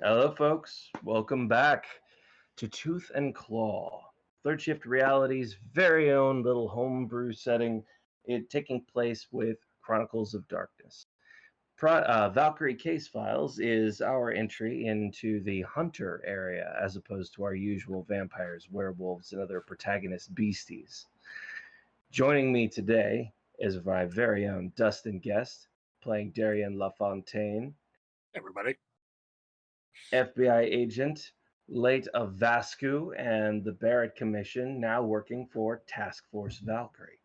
Hello, folks. Welcome back to Tooth and Claw, Third Shift Reality's very own little homebrew setting, it taking place with Chronicles of Darkness. Valkyrie Case Files is our entry into the hunter area, as opposed to our usual vampires, werewolves, and other protagonist beasties. Joining me today is my very own Dustin guest, playing Darien LaFontaine, Everybody. FBI agent, late of Vascu and the Barrett Commission, now working for Task Force Valkyrie,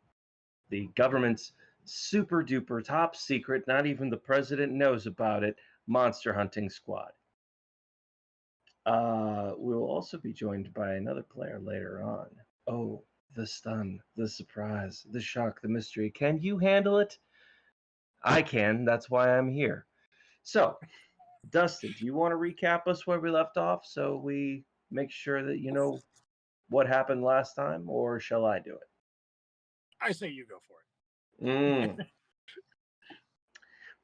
the government's super duper top secret, not even the president knows about it, monster hunting squad. We will also be joined by another player later on. Oh, the stun, the surprise, the shock, the mystery. Can you handle it? I can. That's why I'm here. So, Dustin, do you want to recap us where we left off so we make sure that you know what happened last time, or shall I do it? I say you go for it.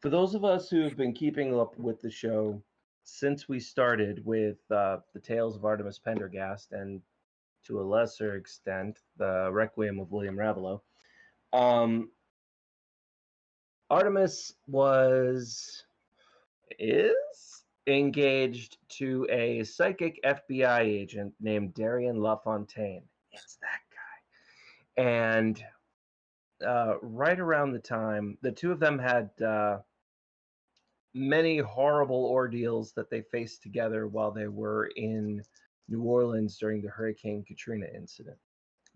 For those of us who have been keeping up with the show since we started with the Tales of Artemis Pendergast and, to a lesser extent, the Requiem of William Raveloe, Artemis is engaged to a psychic FBI agent named Darien LaFontaine. It's that guy. And right around the time, the two of them had many horrible ordeals that they faced together while they were in New Orleans during the Hurricane Katrina incident,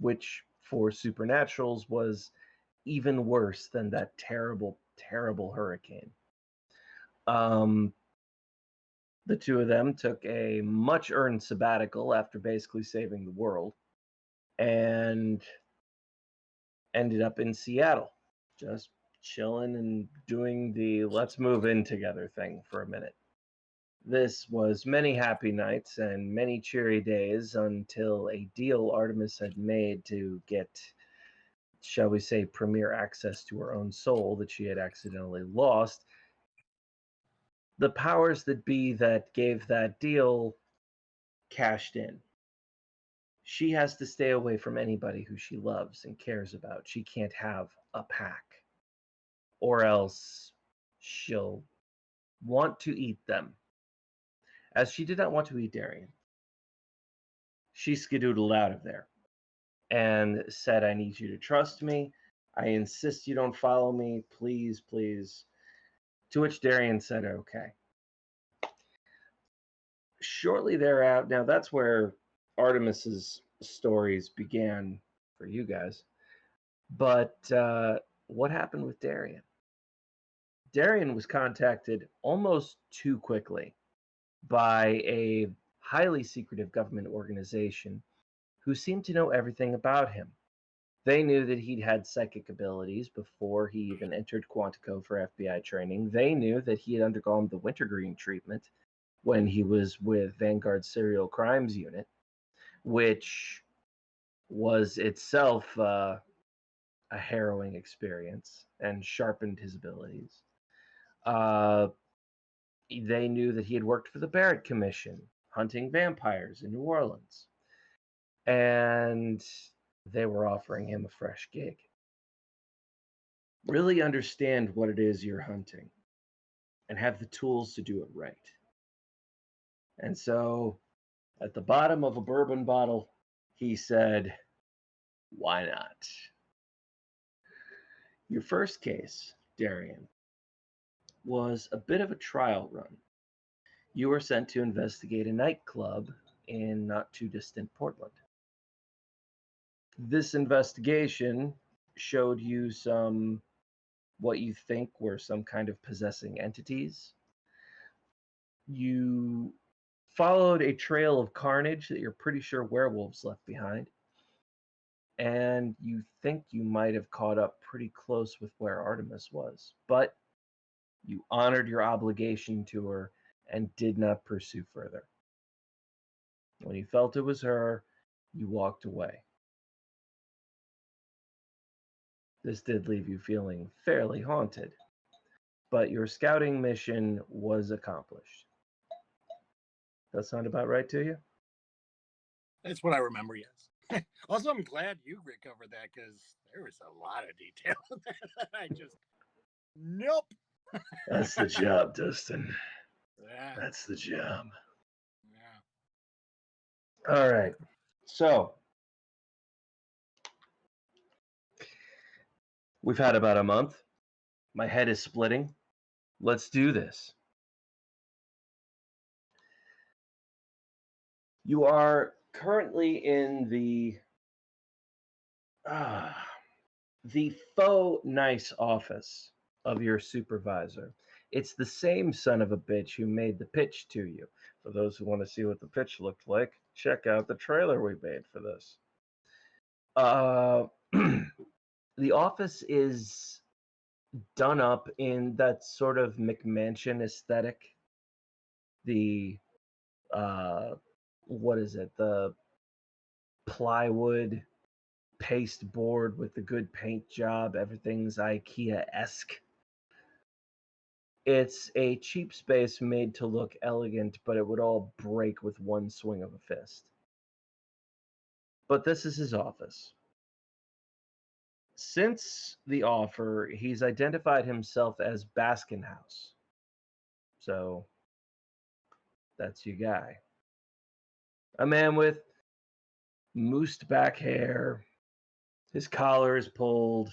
which for supernaturals was even worse than that terrible, terrible hurricane. The two of them took a much-earned sabbatical after basically saving the world and ended up in Seattle, just chilling and doing the let's move in together thing for a minute. This was many happy nights and many cheery days until a deal Artemis had made to get, shall we say, premier access to her own soul that she had accidentally lost. The powers that be that gave that deal cashed in. She has to stay away from anybody who she loves and cares about. She can't have a pack, or else she'll want to eat them. As she did not want to eat Darien, she skedoodled out of there and said, I need you to trust me. I insist you don't follow me. Please, please. To which Darien said, okay. Shortly thereafter, now that's where Artemis's stories began for you guys. But what happened with Darien? Darien was contacted almost too quickly by a highly secretive government organization who seemed to know everything about him. They knew that he'd had psychic abilities before he even entered Quantico for FBI training. They knew that he had undergone the wintergreen treatment when he was with Vanguard's Serial Crimes Unit, which was itself a harrowing experience and sharpened his abilities. They knew that he had worked for the Barrett Commission, hunting vampires in New Orleans. And they were offering him a fresh gig. Really understand what it is you're hunting and have the tools to do it right. And so, at the bottom of a bourbon bottle, he said, why not? Your first case, Darien, was a bit of a trial run. You were sent to investigate a nightclub in not too distant Portland. This investigation showed you some, what you think were some kind of possessing entities. You followed a trail of carnage that you're pretty sure werewolves left behind. And you think you might have caught up pretty close with where Artemis was. But you honored your obligation to her and did not pursue further. When you felt it was her, you walked away. This did leave you feeling fairly haunted, but your scouting mission was accomplished. That sound about right to you? That's what I remember, yes. Also, I'm glad you recovered that because there was a lot of detail that I just, nope. That's the job, Dustin. Yeah, That's the job. yeah. All right. So, we've had about a month. My head is splitting. Let's do this. You are currently in the faux nice office of your supervisor. It's the same son of a bitch who made the pitch to you. For those who want to see what the pitch looked like, check out the trailer we made for this. The office is done up in that sort of McMansion aesthetic. The what is it? The plywood pasteboard with the good paint job. Everything's IKEA-esque. It's a cheap space made to look elegant, but it would all break with one swing of a fist. But this is his office. Since the offer, he's identified himself as Baskin House. So that's your guy. A man with moosed back hair. His collar is pulled.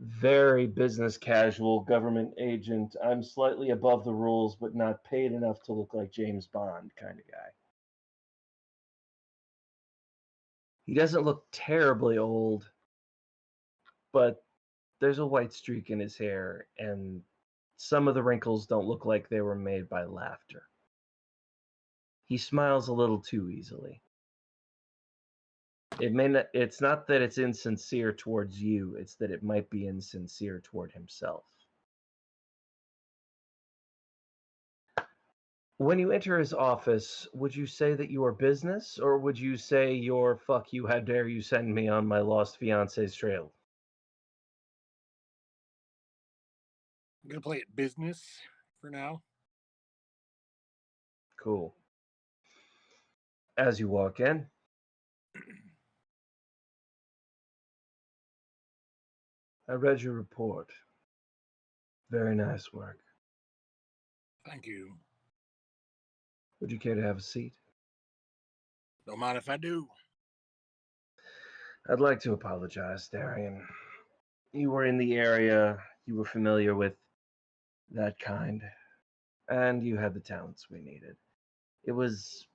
Very business casual, government agent. I'm slightly above the rules, but not paid enough to look like James Bond kind of guy. He doesn't look terribly old, but there's a white streak in his hair, and some of the wrinkles don't look like they were made by laughter. He smiles a little too easily. It's not that it's insincere towards you, it's that it might be insincere toward himself. When you enter his office, would you say that you are business, or would you say you're fuck you, how dare you send me on my lost fiance's trail? I'm going to play it business for now. Cool. As you walk in, I read your report. Very nice work. Thank you. Would you care to have a seat? Don't mind if I do. I'd like to apologize, Darien. You were in the area, you were familiar with that kind, and you had the talents we needed. It was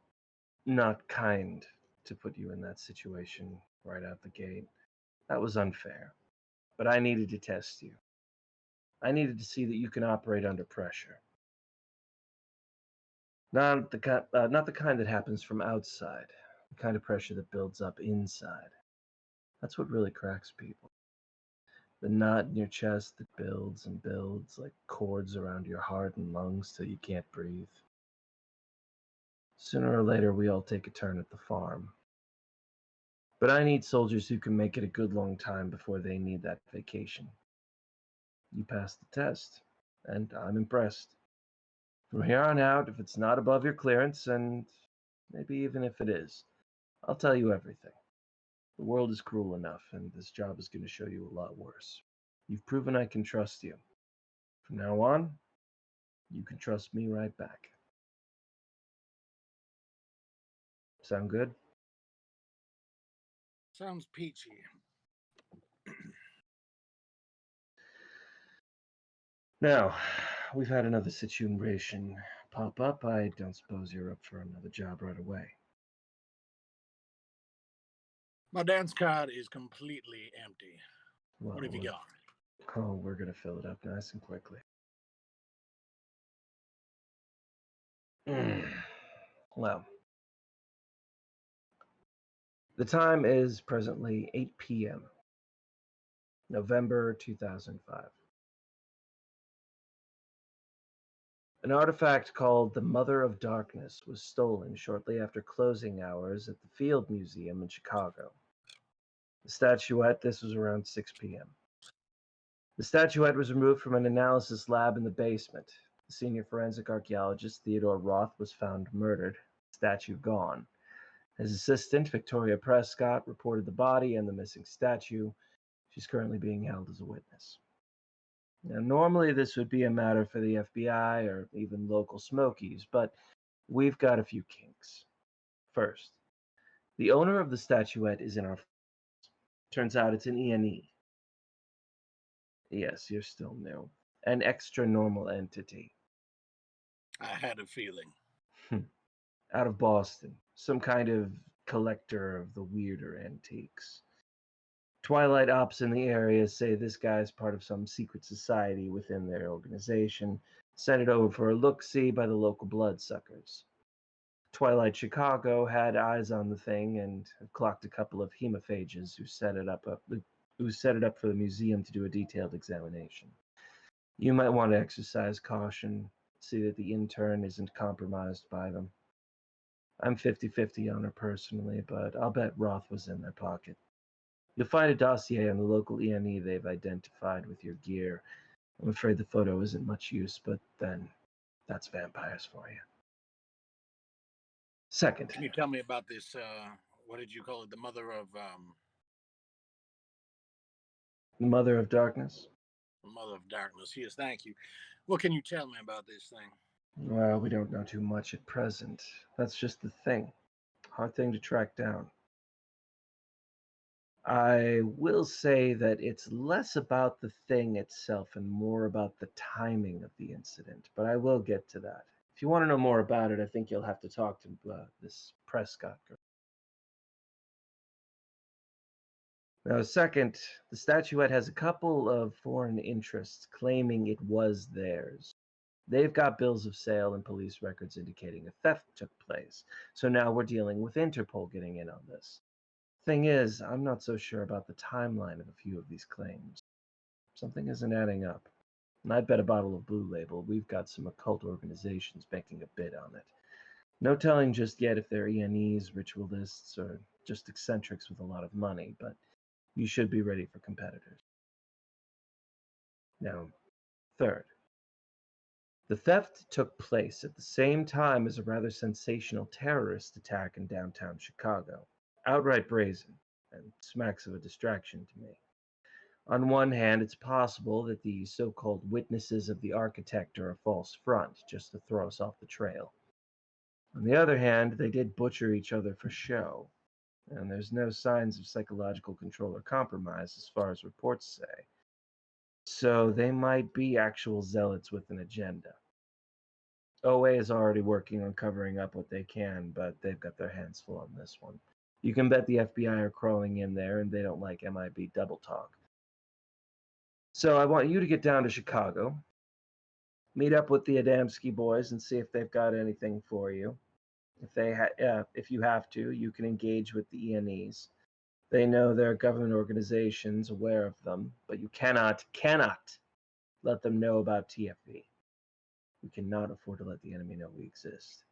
not kind to put you in that situation right out the gate. That was unfair. But I needed to test you. I needed to see that you can operate under pressure. Not the kind that happens from outside, the kind of pressure that builds up inside. That's what really cracks people. The knot in your chest that builds and builds like cords around your heart and lungs till you can't breathe. Sooner or later, we all take a turn at the farm. But I need soldiers who can make it a good long time before they need that vacation. You passed the test, and I'm impressed. From here on out, if it's not above your clearance, and maybe even if it is, I'll tell you everything. The world is cruel enough, and this job is going to show you a lot worse. You've proven I can trust you. From now on, you can trust me right back. Sound good? Sounds peachy. Now, we've had another situation pop up. I don't suppose you're up for another job right away. My dance card is completely empty. Well, What have you got? Oh, we're going to fill it up nice and quickly. Well, the time is presently 8 p.m., November 2005. An artifact called the Mother of Darkness was stolen shortly after closing hours at the Field Museum in Chicago. The statuette, this was around 6 p.m. The statuette was removed from an analysis lab in the basement. The senior forensic archaeologist, Theodore Roth, was found murdered statue gone. His assistant, Victoria Prescott, reported the body and the missing statue. She's currently being held as a witness. Now, normally this would be a matter for the FBI or even local Smokies, but we've got a few kinks. First, the owner of the statuette is in our... Turns out it's an E&E. Yes, you're still new. An extra normal entity. I had a feeling. Out of Boston. Some kind of collector of the weirder antiques. Twilight ops in the area say this guy's part of some secret society within their organization, sent it over for a look-see by the local bloodsuckers. Twilight Chicago had eyes on the thing and clocked a couple of hemophages who set it up for the museum to do a detailed examination. You might want to exercise caution, see that the intern isn't compromised by them. I'm 50-50 on her personally, but I'll bet Roth was in their pocket. You'll find a dossier on the local E&E they've identified with your gear. I'm afraid the photo isn't much use, but then that's vampires for you. Second. Can you tell me about this, what did you call it, the Mother of... The Mother of Darkness? The Mother of Darkness, yes, thank you. What can you tell me about this thing? Well, we don't know too much at present. That's just the thing. Hard thing to track down. I will say that it's less about the thing itself and more about the timing of the incident, but I will get to that. If you want to know more about it, I think you'll have to talk to this Prescott girl. Now, second, the statuette has a couple of foreign interests claiming it was theirs. They've got bills of sale and police records indicating a theft took place, so now we're dealing with Interpol getting in on this. Thing is, I'm not so sure about the timeline of a few of these claims. Something isn't adding up. And I'd bet a bottle of Blue Label we've got some occult organizations making a bid on it. No telling just yet if they're E&Es, ritualists, or just eccentrics with a lot of money, but you should be ready for competitors. Now, third. The theft took place at the same time as a rather sensational terrorist attack in downtown Chicago. Outright brazen, and smacks of a distraction to me. On one hand, it's possible that the so-called witnesses of the architect are a false front, just to throw us off the trail. On the other hand, they did butcher each other for show, and there's no signs of psychological control or compromise as far as reports say. So they might be actual zealots with an agenda. OA is already working on covering up what they can, but they've got their hands full on this one. You can bet the FBI are crawling in there, and they don't like MIB double talk. So I want you to get down to Chicago, meet up with the Adamski boys, and see if they've got anything for you. If you have to, you can engage with the E&Es. They know there are government organizations aware of them, but you cannot let them know about TFV. We cannot afford to let the enemy know we exist.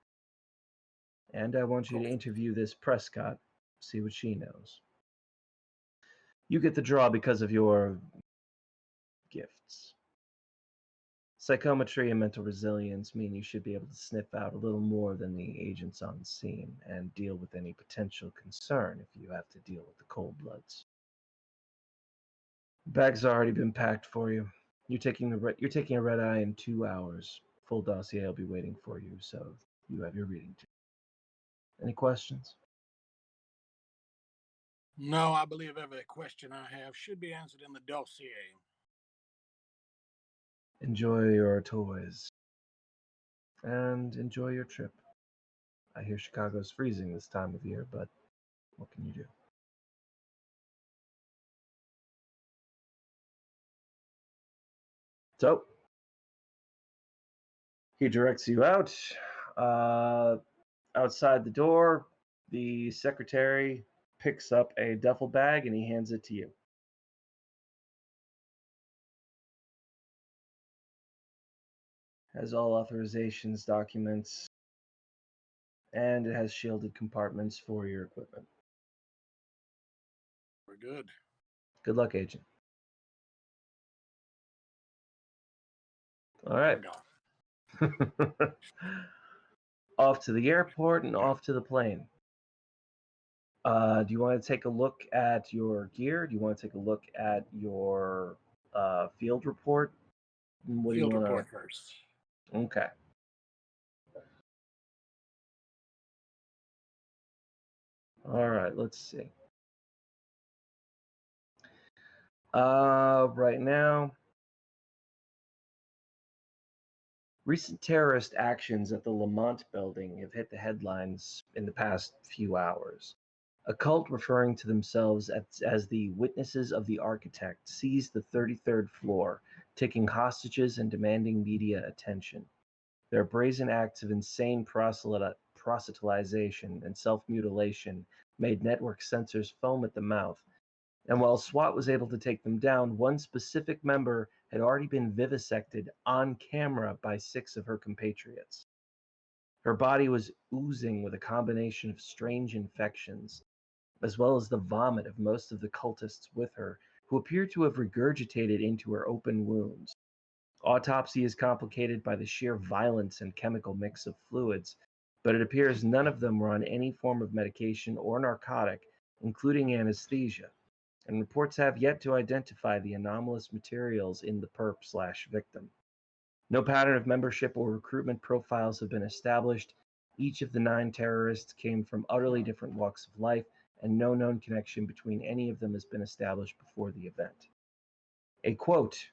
And I want you to interview this Prescott, see what she knows. You get the draw because of your gifts. Psychometry and mental resilience mean you should be able to sniff out a little more than the agents on scene and deal with any potential concern if you have to deal with the cold bloods. Bag's already been packed for you. You're taking a red eye in 2 hours. Full dossier will be waiting for you, so you have your reading too. Any questions? No, I believe every question I have should be answered in the dossier. Enjoy your toys. And enjoy your trip. I hear Chicago's freezing this time of year, but what can you do? So, he directs you out. Outside the door, the secretary picks up a duffel bag and he hands it to you. Has all authorizations, documents, and it has shielded compartments for your equipment. We're good. Good luck, Agent. All right. Off to the airport and off to the plane. Do you want to take a look at your gear? Do you want to take a look at your field report? What Field do you want report first. to? Okay. All right. Let's see. Right now, recent terrorist actions at the Lamont building have hit the headlines in the past few hours. A cult referring to themselves as the Witnesses of the Architect seized the 33rd floor, taking hostages and demanding media attention. Their brazen acts of insane proselytization and self-mutilation made network censors foam at the mouth. And while SWAT was able to take them down, one specific member had already been vivisected on camera by 6 of her compatriots. Her body was oozing with a combination of strange infections, as well as the vomit of most of the cultists with her, who appeared to have regurgitated into her open wounds. Autopsy is complicated by the sheer violence and chemical mix of fluids, but it appears none of them were on any form of medication or narcotic, including anesthesia, and reports have yet to identify the anomalous materials in the perp/victim. No pattern of membership or recruitment profiles have been established. Each of the 9 terrorists came from utterly different walks of life, and no known connection between any of them has been established before the event. A quote: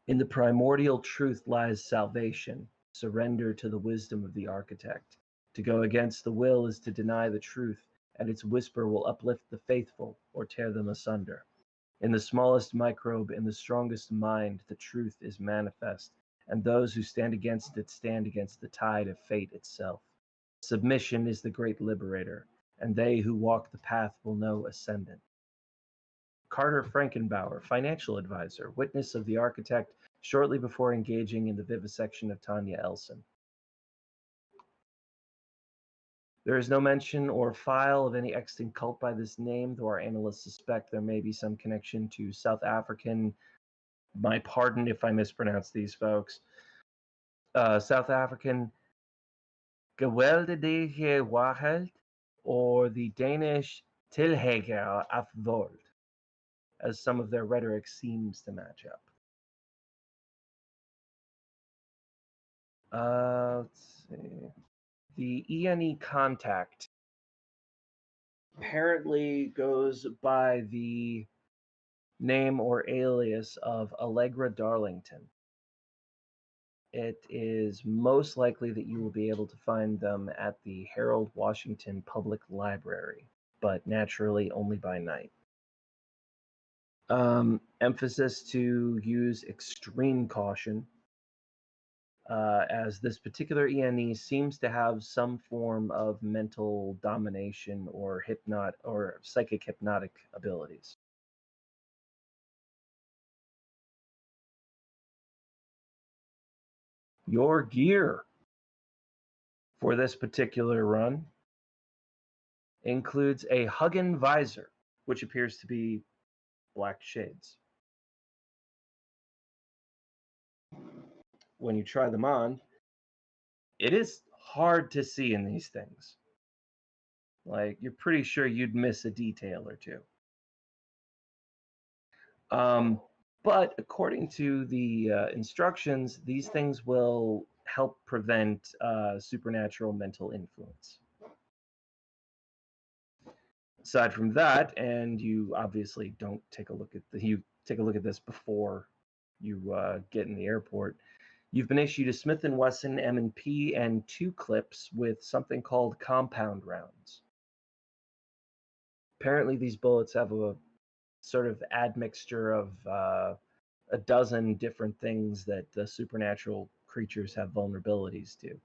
"In the primordial truth lies salvation. Surrender to the wisdom of the architect. To go against the will is to deny the truth, and its whisper will uplift the faithful or tear them asunder. In the smallest microbe, in the strongest mind, the truth is manifest, and those who stand against it stand against the tide of fate itself. Submission is the great liberator, and they who walk the path will know ascendant." Carter Frankenbauer, financial advisor, witness of the architect shortly before engaging in the vivisection of Tanya Elson. There is no mention or file of any extant cult by this name, though our analysts suspect there may be some connection to South African, my pardon if I mispronounce these folks, South African Geweldige Wahrheit or the Danish Tilhæger af Vold, as some of their rhetoric seems to match up. Let's see. The ENE contact apparently goes by the name or alias of Allegra Darlington. It is most likely that you will be able to find them at the Harold Washington Public Library, but naturally only by night. Emphasis to use extreme caution, as this particular ENE seems to have some form of mental domination or psychic hypnotic abilities. Your gear for this particular run includes a Huggen visor, which appears to be black shades. When you try them on, it is hard to see in these things. Like, you're pretty sure you'd miss a detail or two. But according to the instructions, these things will help prevent supernatural mental influence. Aside from that, and you obviously don't take a look at this before you get in the airport. You've been issued a Smith & Wesson M&P and 2 clips with something called compound rounds. Apparently, these bullets have a sort of admixture of a dozen different things that the supernatural creatures have vulnerabilities to,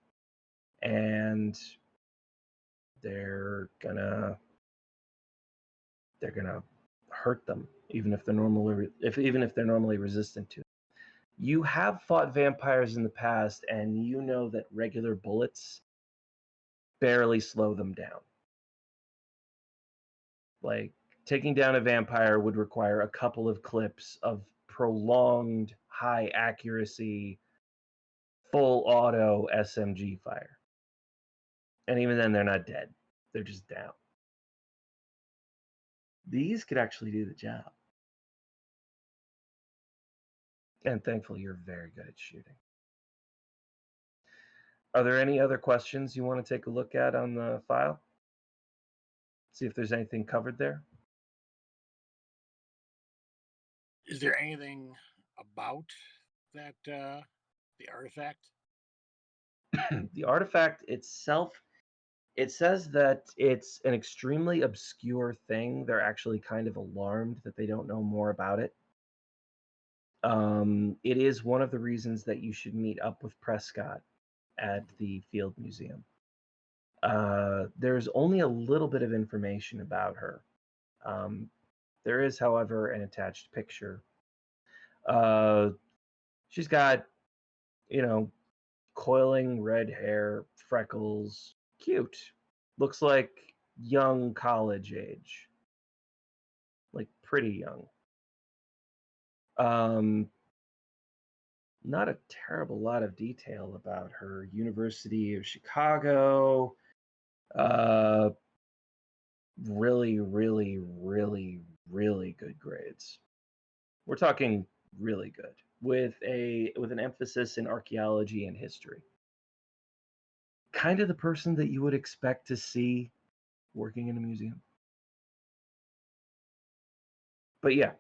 and they're gonna hurt them, even if they're normally resistant to it. You have fought vampires in the past, and you know that regular bullets barely slow them down. Like, taking down a vampire would require a couple of clips of prolonged, high accuracy full auto SMG fire. And even then, they're not dead. They're just down. These could actually do the job. And thankfully, you're very good at shooting. Are there any other questions you want to take a look at on the file? See if there's anything covered there. Is there anything about that the artifact? The artifact itself, it says that it's an extremely obscure thing. They're actually kind of alarmed that they don't know more about it. It is one of the reasons that you should meet up with Prescott at the Field Museum. There's only a little bit of information about her. There is, however, an attached picture. She's got, coiling red hair, freckles, cute. Looks like young college age. Like pretty young. Not a terrible lot of detail about her. University of Chicago. Really, really, really, really good grades. We're talking really good, with an emphasis in archaeology and history. Kind of the person that you would expect to see working in a museum. But yeah.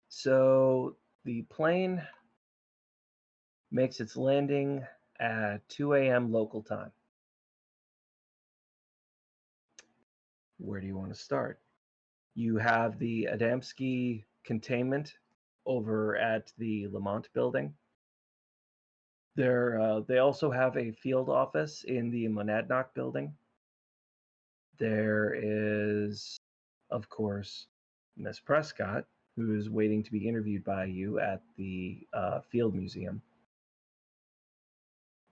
So the plane makes its landing at 2 a.m. local time. Where do you want to start? You have the Adamski containment over at the Lamont building. They also have a field office in the Monadnock building. There is, of course, Miss Prescott, who is waiting to be interviewed by you at the Field Museum.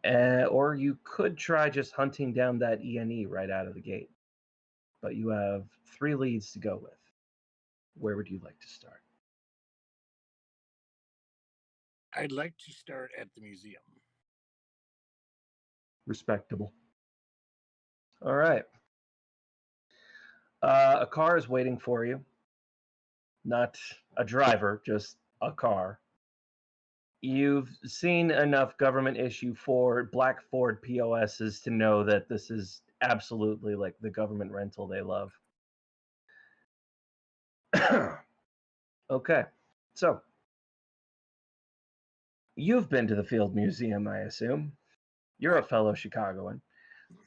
Or you could try just hunting down that ENE right out of the gate. But you have 3 leads to go with. Where would you like to start? I'd like to start at the museum. Respectable. All right. A car is waiting for you. Not a driver, just a car. You've seen enough government issue black Ford POSs to know that this is absolutely like the government rental they love. Okay, so you've been to the Field Museum, I assume. You're a fellow Chicagoan.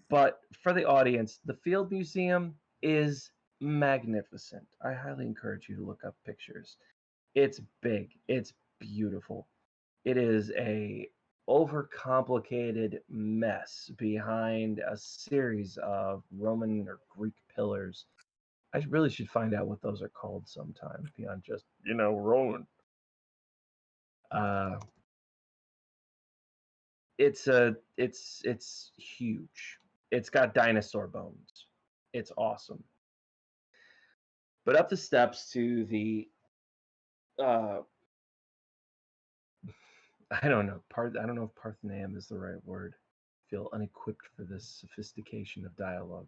But for the audience, the Field Museum is magnificent. I highly encourage you to look up pictures. It's big. It's beautiful. It is a overcomplicated mess behind a series of Roman or Greek pillars. I really should find out what those are called sometime beyond just, Roman. It's huge. It's got dinosaur bones. It's awesome. But up the steps to the I don't know. I don't know if Parthenaeum is the right word. I feel unequipped for this sophistication of dialogue.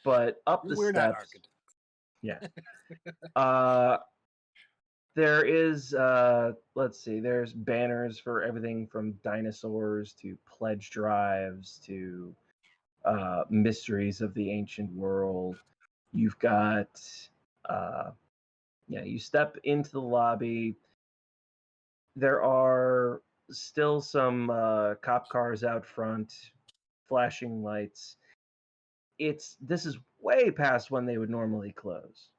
But up the We're steps. not architects. Yeah. There is let's see, there's banners for everything from dinosaurs to pledge drives to mysteries of the ancient world. You've got you step into the lobby. There are still some cop cars out front, flashing lights. This is way past when they would normally close.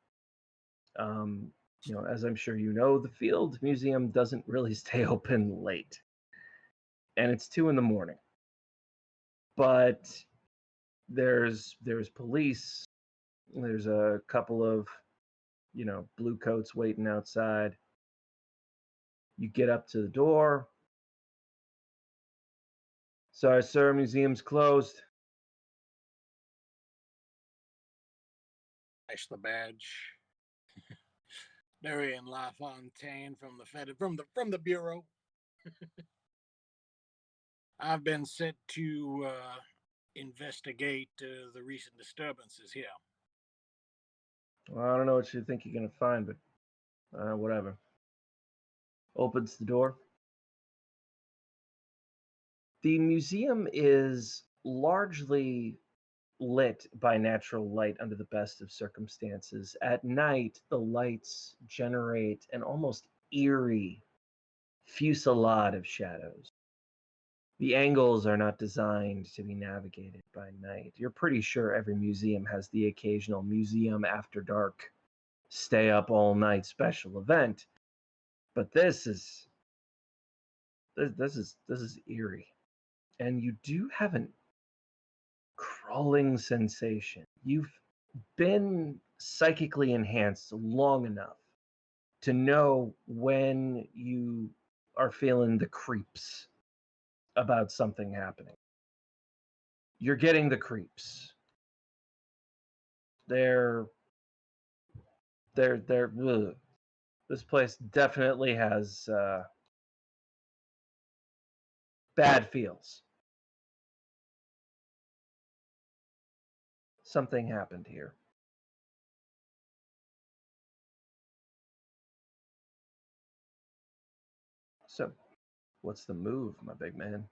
As I'm sure you know, the Field Museum doesn't really stay open late. And it's 2 a.m. But there's police. There's a couple of, blue coats waiting outside. You get up to the door. Sorry, sir, museum's closed. Flash the badge. Darien LaFontaine from the Bureau. I've been sent to investigate the recent disturbances here. Well, I don't know what you think you're going to find, but whatever. Opens the door. The museum is largely lit by natural light under the best of circumstances. At night, the lights generate an almost eerie fusillade of shadows. The angles are not designed to be navigated by night. You're pretty sure every museum has the occasional museum after dark, stay up all night special event, but this is eerie. And you do have an crawling sensation. You've been psychically enhanced long enough to know when you are feeling the creeps about something happening. You're getting the creeps. They're ugh. This place definitely has bad feels. Something happened here. So, what's the move, my big man?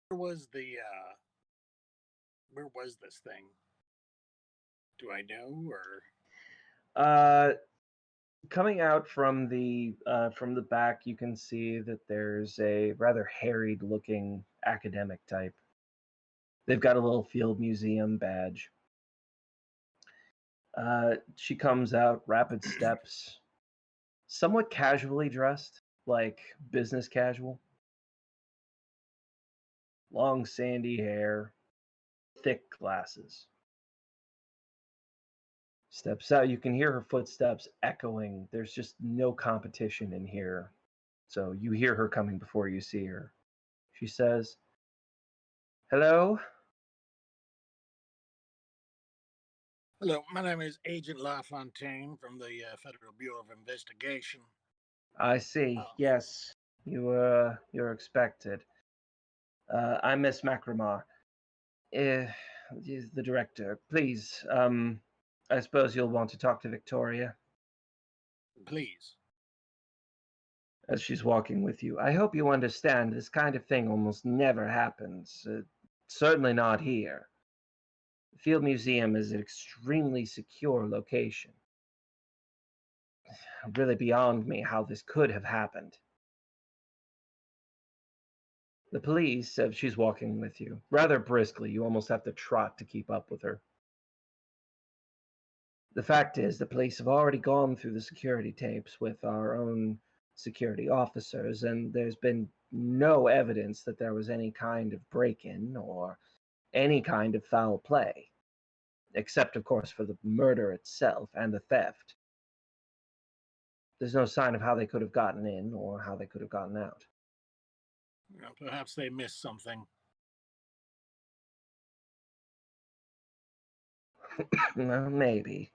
Where was where was this thing? Do I know, or Coming out from the back, you can see that there's a rather harried-looking academic type. They've got a little field museum badge. She comes out, rapid steps, somewhat casually dressed, like business casual. Long sandy hair, thick glasses. Steps out, you can hear her footsteps echoing. There's just no competition in here. So you hear her coming before you see her. She says, "Hello?" hello? My name is Agent LaFontaine from the Federal Bureau of Investigation. "I see. Yes, you're expected. I'm Miss McRamar. Is the director. Please, I suppose you'll want to talk to Victoria." Please. As she's walking with you, "I hope you understand this kind of thing almost never happens. Certainly not here. The Field Museum is an extremely secure location. Really beyond me how this could have happened." The police, as she's walking with you, rather briskly, you almost have to trot to keep up with her. "The fact is, the police have already gone through the security tapes with our own security officers, and there's been no evidence that there was any kind of break-in or any kind of foul play, except, of course, for the murder itself and the theft. There's no sign of how they could have gotten in or how they could have gotten out." Well, perhaps they missed something. Well, maybe.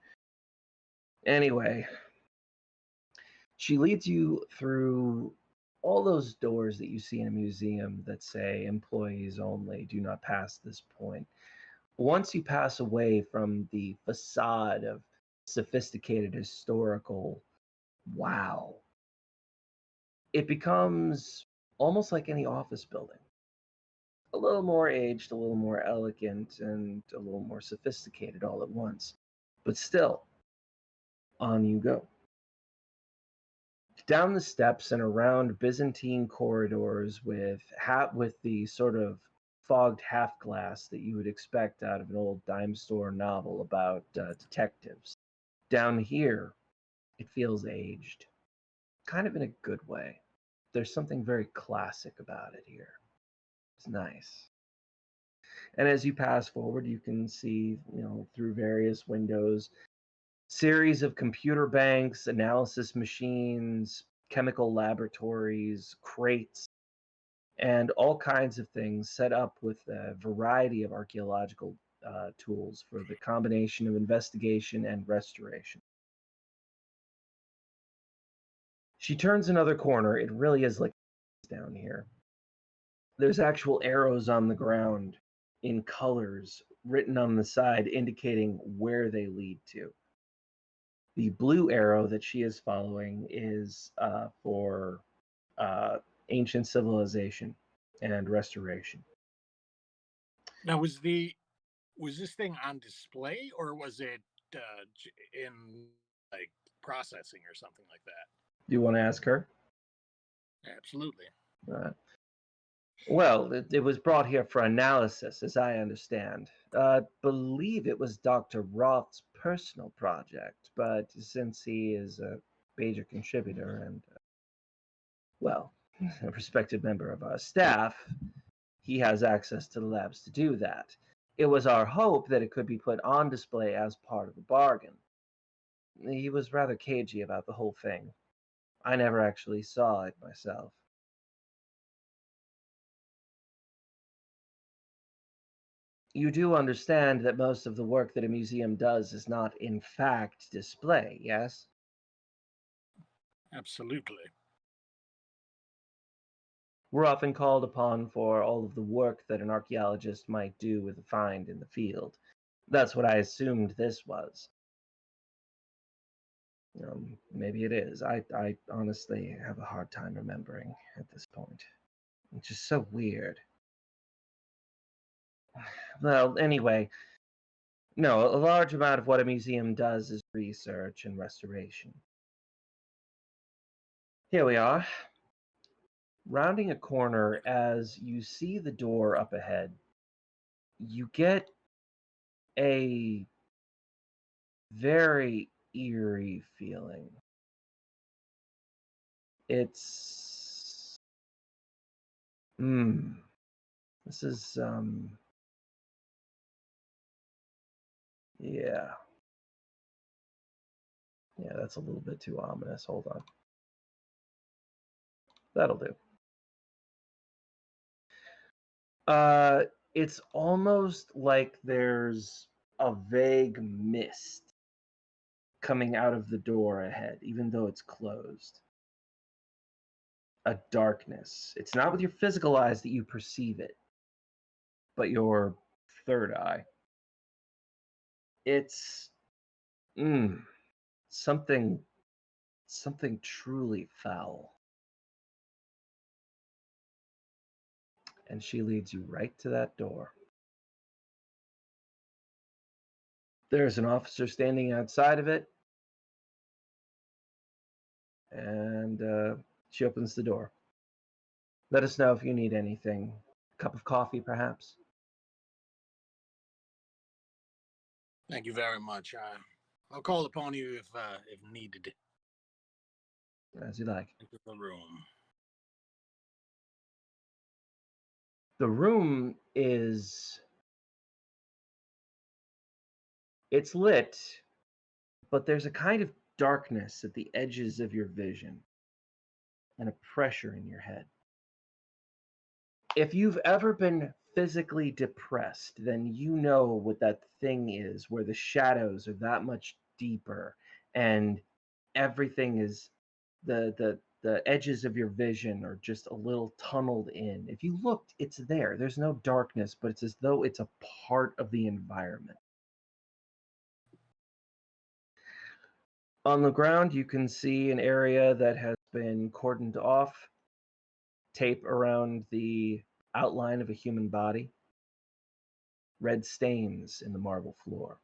Anyway, she leads you through all those doors that you see in a museum that say employees only, do not pass this point. Once you pass away from the facade of sophisticated historical wow, it becomes almost like any office building. A little more aged, a little more elegant, and a little more sophisticated all at once. But still, on you go. Down the steps and around Byzantine corridors with the sort of fogged half glass that you would expect out of an old dime store novel about detectives. Down here, it feels aged, kind of in a good way. There's something very classic about it here. It's nice. And as you pass forward, you can see, through various windows, series of computer banks, analysis machines, chemical laboratories, crates, and all kinds of things set up with a variety of archaeological tools for the combination of investigation and restoration. She turns another corner. It really is like down here. There's actual arrows on the ground in colors written on the side indicating where they lead to. The blue arrow that she is following is for ancient civilization and restoration. Now, was this thing on display, or was it in like processing or something like that? Do you want to ask her? Absolutely. Well, it was brought here for analysis, as I understand. I believe it was Dr. Roth's personal project, but since he is a major contributor and, well, a respected member of our staff, he has access to the labs to do that. It was our hope that it could be put on display as part of the bargain. He was rather cagey about the whole thing. I never actually saw it myself. You do understand that most of the work that a museum does is not, in fact, display, yes? Absolutely. We're often called upon for all of the work that an archaeologist might do with a find in the field. That's what I assumed this was. Maybe it is. I honestly have a hard time remembering at this point. It's just so weird. Well, anyway, no, a large amount of what a museum does is research and restoration. Here we are. Rounding a corner, as you see the door up ahead, you get a very eerie feeling. It's this is yeah, that's a little bit too ominous. Hold on, that'll do. It's almost like there's a vague mist coming out of the door ahead, even though it's closed. A darkness. It's not with your physical eyes that you perceive it, but your third eye. It's something truly foul. And she leads you right to that door. There's an officer standing outside of it, and she opens the door. Let us know if you need anything. A cup of coffee, perhaps? Thank you very much. I'll call upon you if needed. As you like. Into the room. The room it's lit, but there's a kind of darkness at the edges of your vision and a pressure in your head. If you've ever been physically depressed, then you know what that thing is, where the shadows are that much deeper and everything is the edges of your vision are just a little tunneled in. If you looked, it's there. There's no darkness, but it's as though it's a part of the environment. On the ground, you can see an area that has been cordoned off, tape around the outline of a human body, red stains in the marble floor.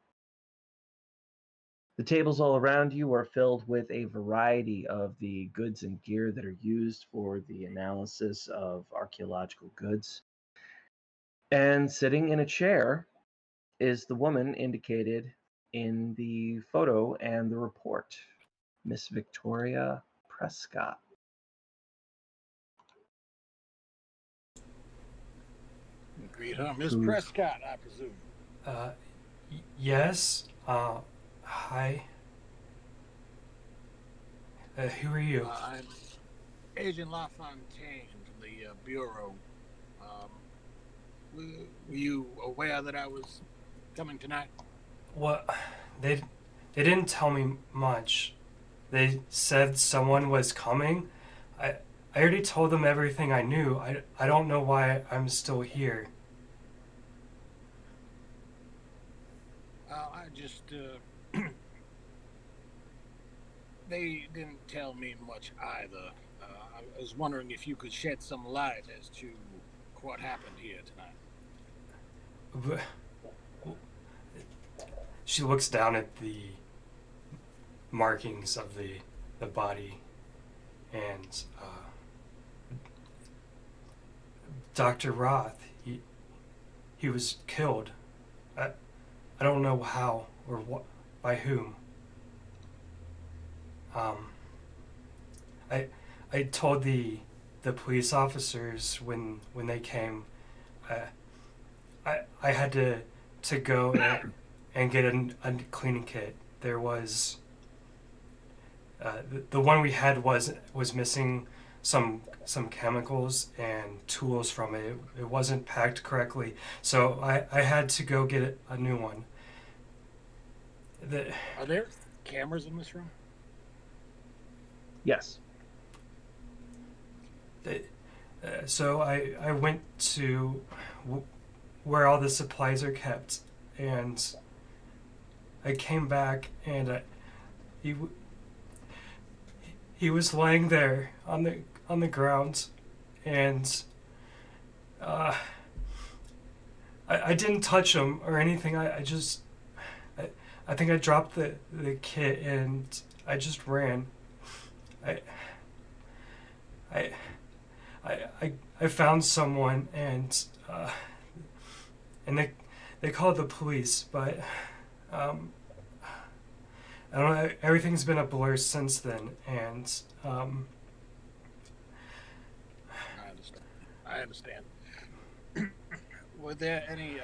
The tables all around you are filled with a variety of the goods and gear that are used for the analysis of archaeological goods. And sitting in a chair is the woman indicated in the photo and the report, Miss Victoria Prescott. Greet her, Miss Prescott, I presume. Yes. Hi. Who are you? I'm Agent LaFontaine from the Bureau. Were you aware that I was coming tonight? What? They didn't tell me much. They said someone was coming. I already told them everything I knew. I don't know why I'm still here. I just, they didn't tell me much either. I was wondering if you could shed some light as to what happened here tonight. She looks down at the markings of the body, and Dr. Roth, he was killed. I don't know how or what, by whom. I told the police officers when they came. I had to go and get a cleaning kit. There was the one we had was missing some chemicals and tools from it. It wasn't packed correctly, so I had to go get a new one. Are there cameras in this room? Yes. So I went to where all the supplies are kept, and I came back, and he was laying there on the ground, and I didn't touch him or anything. I think I dropped the kit and I just ran. I found someone, and they called the police, but I don't know. Everything's been a blur since then, and I understand. Were there any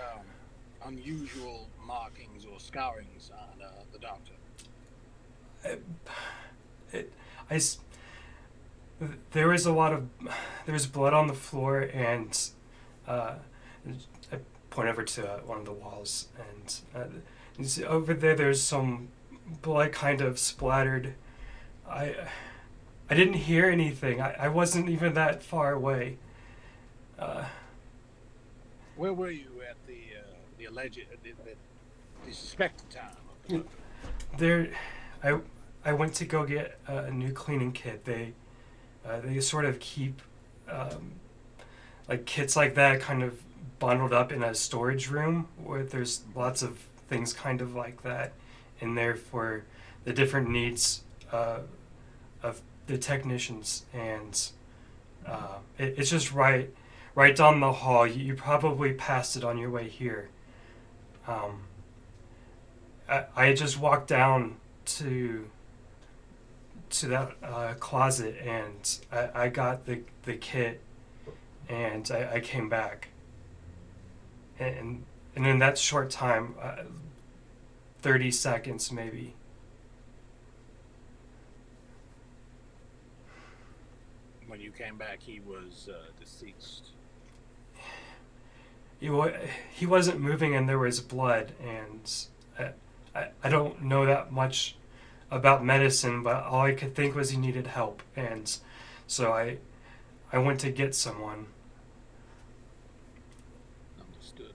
unusual markings or scourings on the doctor? There was there was blood on the floor, and I point over to one of the walls, and you see over there's some blood kind of splattered. I didn't hear anything. I wasn't even that far away. Where were you at the alleged, the suspected time? There, I went to go get a new cleaning kit. They sort of keep like kits like that kind of bundled up in a storage room where there's lots of things kind of like that in there for the different needs of the technicians, and it's just right down the hall. You probably passed it on your way here. I just walked down to that closet, and I got the kit, and I came back, and in that short time, 30 seconds maybe. When you came back, he was deceased. He wasn't moving, and there was blood, and I don't know that much about medicine, but all I could think was he needed help, and so I went to get someone. Understood.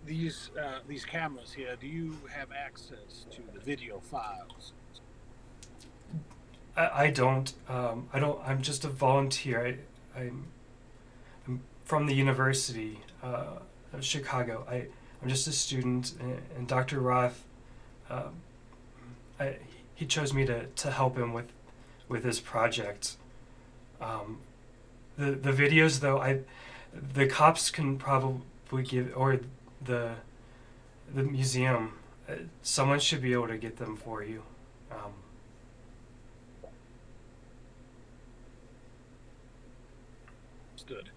These cameras here, do you have access to the video files? I don't. I'm just a volunteer. I'm from the University of Chicago. I'm just a student, and Dr. Roth, he chose me to help him with his project. The videos, though, the cops can probably give, or the museum, someone should be able to get them for you. Understood.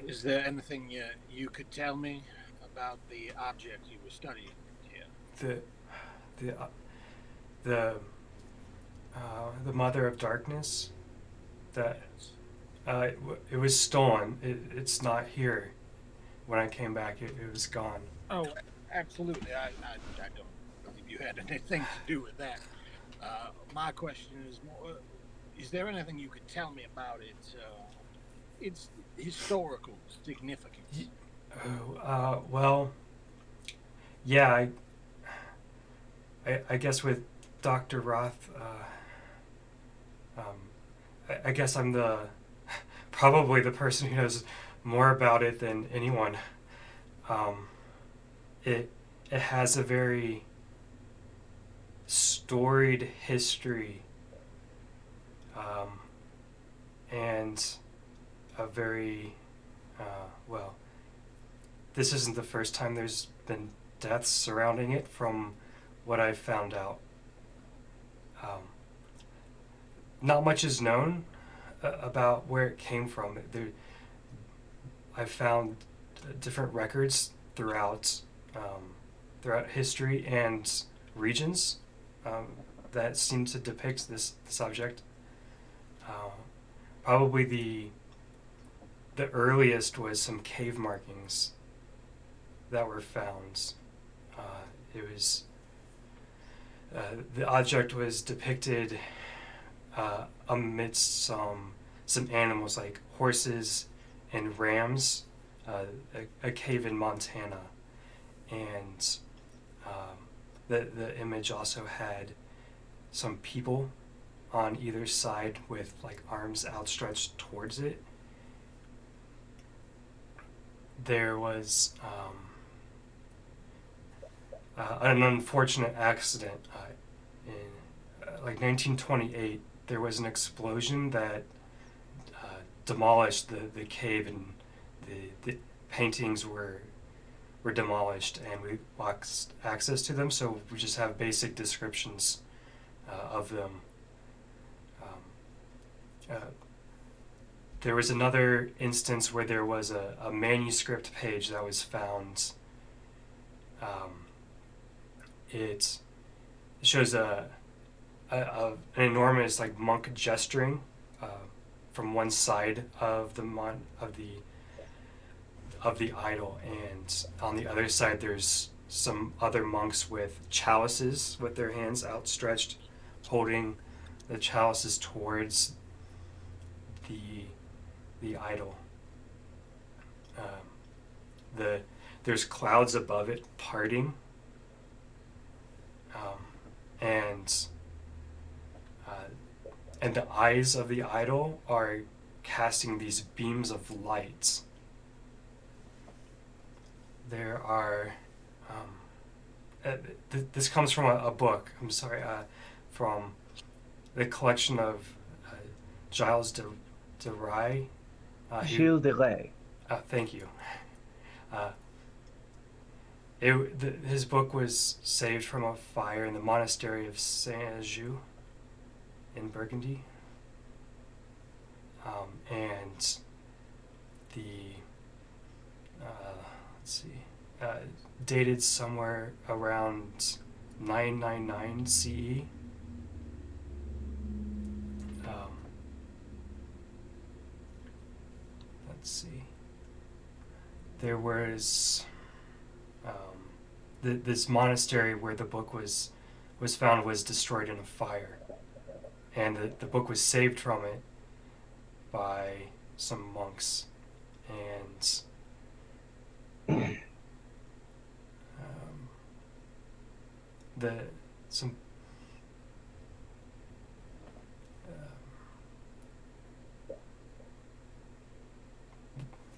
Is there anything you could tell me about the object you were studying here? The Mother of Darkness. That it was stolen. It's not here. When I came back, it was gone. Oh, absolutely. I don't believe you had anything to do with that. My question is more, is there anything you could tell me about its historical significance? Well, yeah, I guess with Dr. Roth, I guess I'm probably the person who knows more about it than anyone. It has a very storied history, and a very well. This isn't the first time there's been deaths surrounding it, from what I've found out. Not much is known about where it came from. I've found different records throughout history and regions that seem to depict this subject. Probably the earliest was some cave markings that were found. It was the object was depicted amidst some animals like horses and rams, a cave in Montana, and the image also had some people on either side with like arms outstretched towards it. There was an unfortunate accident in like 1928. There was an explosion that demolished the cave, and the paintings were demolished, and we lost access to them, so we just have basic descriptions of them. There was another instance where there was a manuscript page that was found. It shows an enormous like monk gesturing from one side of the idol, and on the other side there's some other monks with chalices with their hands outstretched, holding the chalices towards the idol. There's clouds above it parting, and the eyes of the idol are casting these beams of light. There are this comes from a book. I'm sorry, from the collection of Gilles de Rais. Gilles de Rais. Thank you. His book was saved from a fire in the monastery of Saint-Agieu in Burgundy. And dated somewhere around 999 CE. There was this monastery where the book was found was destroyed in a fire, and the book was saved from it by some monks, and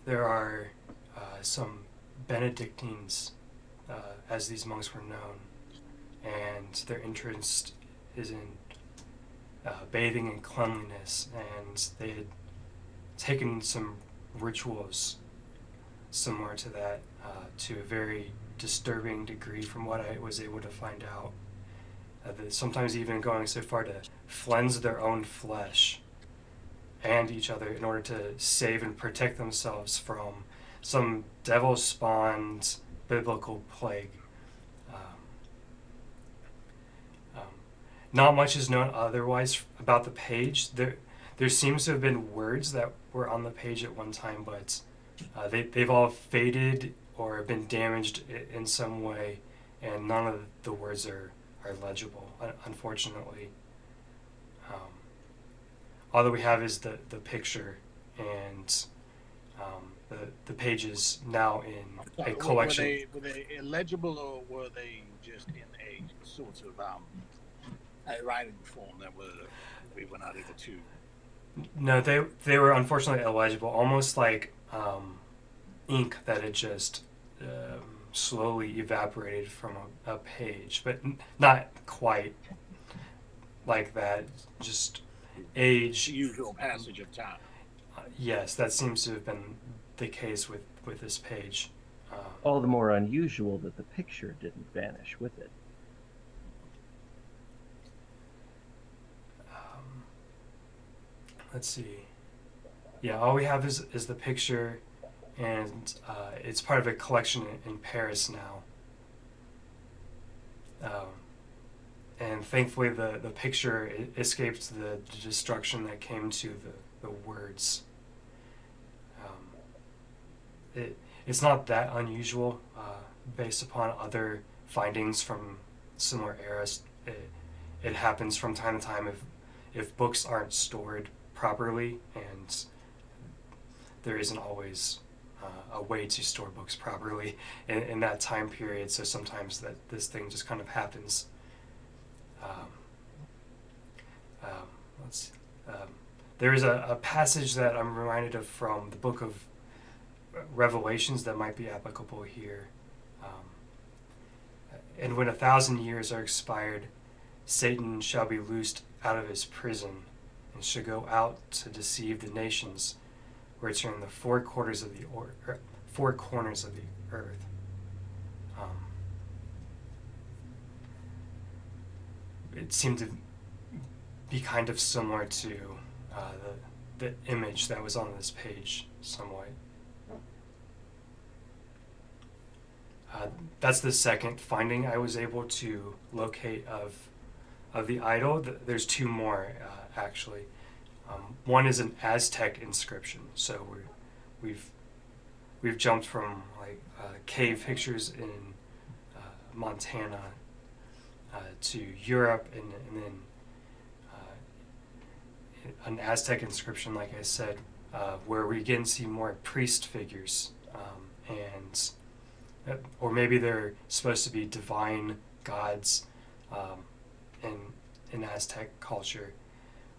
there are some Benedictines, as these monks were known, and their interest is in bathing in cleanliness, and they had taken some rituals similar to that to a very disturbing degree from what I was able to find out. Sometimes even going so far to cleanse their own flesh and each other in order to save and protect themselves from some devil-spawned biblical plague. Not much is known otherwise about the page. There seems to have been words that were on the page at one time, but they've all faded or been damaged in some way, and none of the words are legible, unfortunately. All that we have is the picture and the pages now in a collection. Were they illegible, or were they just in a sort of a writing form that we were not able to? No, they were unfortunately illegible, almost like ink that had just slowly evaporated from a page, but not quite like that. Just age. The usual passage of time. Yes, that seems to have been the case with this page. All the more unusual that the picture didn't vanish with it. Let's see. Yeah, all we have is the picture, and it's part of a collection in Paris now. And thankfully, the picture escaped the destruction that came to the words. It's not that unusual based upon other findings from similar eras. It happens from time to time if books aren't stored properly, and there isn't always a way to store books properly in that time period. So sometimes this thing just kind of happens. There is a passage that I'm reminded of from the book of Revelations that might be applicable here. And when 1,000 years are expired, Satan shall be loosed out of his prison and shall go out to deceive the nations which are in the four corners of the earth. It seemed to be kind of similar to the image that was on this page, somewhat. That's the second finding I was able to locate of the idol. There's two more, actually. One is an Aztec inscription. So we've jumped from like cave pictures in Montana to Europe, and then an Aztec inscription, like I said, where we again see more priest figures, and or maybe they're supposed to be divine gods in Aztec culture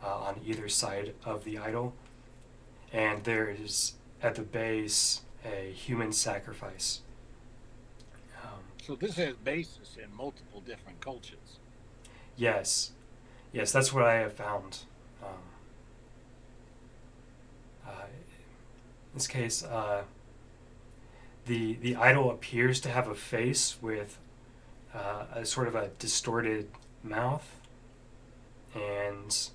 on either side of the idol. And there is at the base a human sacrifice. So this has basis in multiple different cultures. Yes, that's what I have found. In this case, the idol appears to have a face with a sort of a distorted mouth, and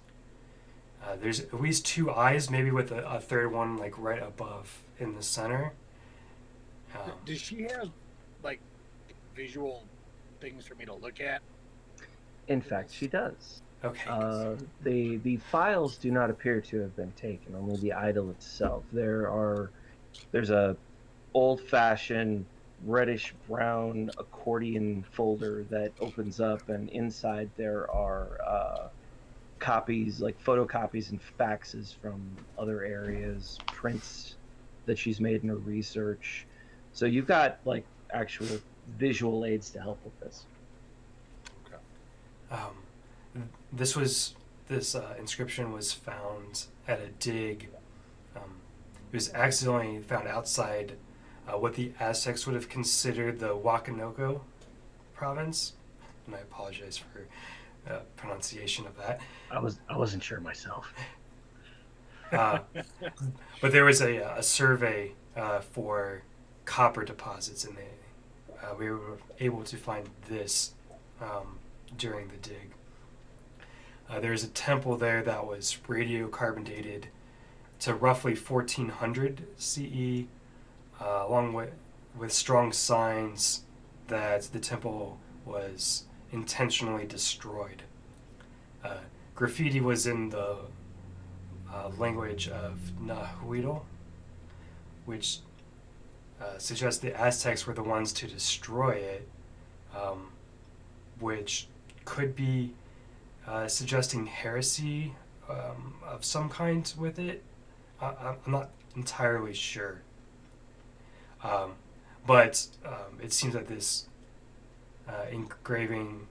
there's at least two eyes, maybe with a third one like right above in the center. Does she have like visual things for me to look at? In fact, she does. Okay. The files do not appear to have been taken, only the idol itself. There's a old-fashioned reddish-brown accordion folder that opens up, and inside there are copies, like photocopies and faxes from other areas, prints that she's made in her research. So you've got like actual visual aids to help with this. Okay. This inscription was found at a dig. It was accidentally found outside what the Aztecs would have considered the Wakanoko province, and I apologize for pronunciation of that. I wasn't sure myself. But there was a survey for copper deposits, and we were able to find this during the dig. There's a temple there that was radiocarbon dated to roughly 1400 CE, along with strong signs that the temple was intentionally destroyed. Graffiti was in the language of Nahuatl, which suggests the Aztecs were the ones to destroy it, which could be suggesting heresy of some kind with it. I'm not entirely sure. But it seems that this engraving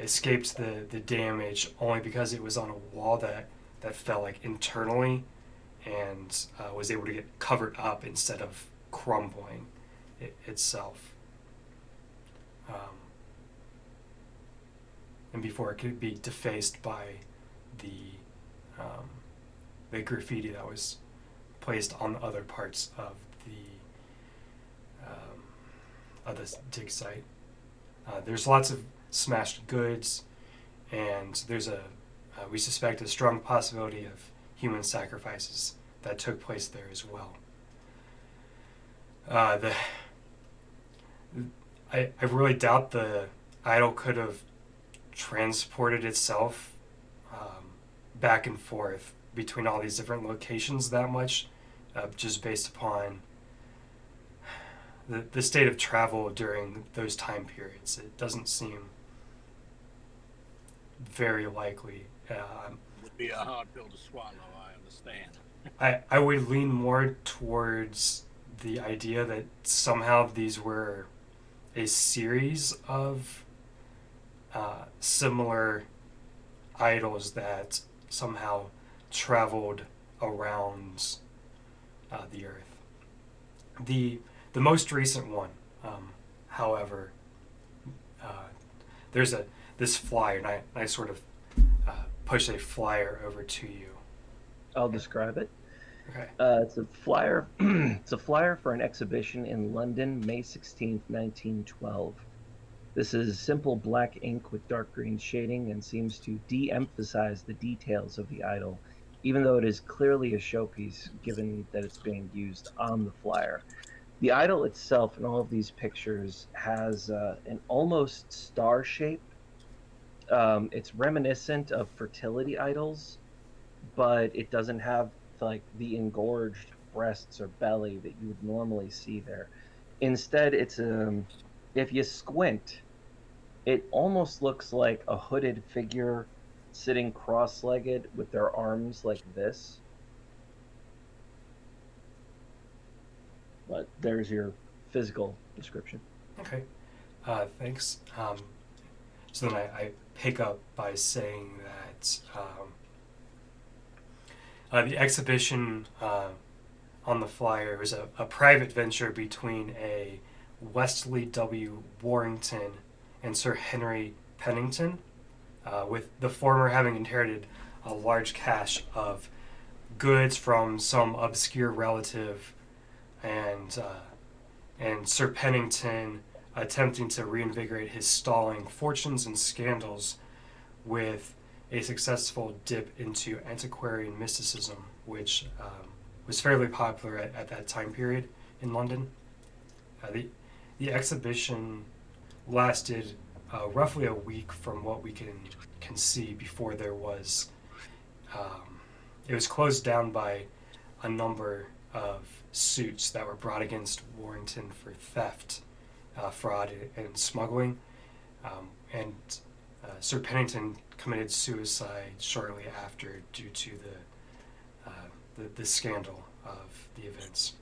escaped the damage only because it was on a wall that fell like internally and was able to get covered up instead of crumbling itself. And before it could be defaced by the graffiti that was placed on other parts of the dig site. There's lots of smashed goods, and there's we suspect a strong possibility of human sacrifices that took place there as well. I really doubt the idol could have transported itself back and forth between all these different locations that much, just based upon the state of travel during those time periods. It doesn't seem very likely. Would be a hard pill to swallow, I understand. I would lean more towards the idea that somehow these were a series of similar idols that somehow traveled around the Earth. The most recent one, however, there's this flyer, and I sort of push a flyer over to you. I'll describe it. Okay. It's a flyer. It's a flyer for an exhibition in London, May 16th, 1912. This is simple black ink with dark green shading and seems to de-emphasize the details of the idol, even though it is clearly a showpiece, given that it's being used on the flyer. The idol itself in all of these pictures has an almost star shape. It's reminiscent of fertility idols, but it doesn't have like the engorged breasts or belly that you would normally see there. Instead, it's if you squint, it almost looks like a hooded figure sitting cross-legged with their arms like this. But there's your physical description. Okay. Thanks. So then I pick up by saying that the exhibition on the flyer was a private venture between a Wesley W. Warrington and Sir Henry Pennington, with the former having inherited a large cache of goods from some obscure relative, and Sir Pennington attempting to reinvigorate his stalling fortunes and scandals with a successful dip into antiquarian mysticism, which was fairly popular at that time period in London. The exhibition lasted roughly a week from what we can see before there was... it was closed down by a number of suits that were brought against Warrington for theft, fraud, and smuggling. And Sir Pennington committed suicide shortly after due to the scandal of the events.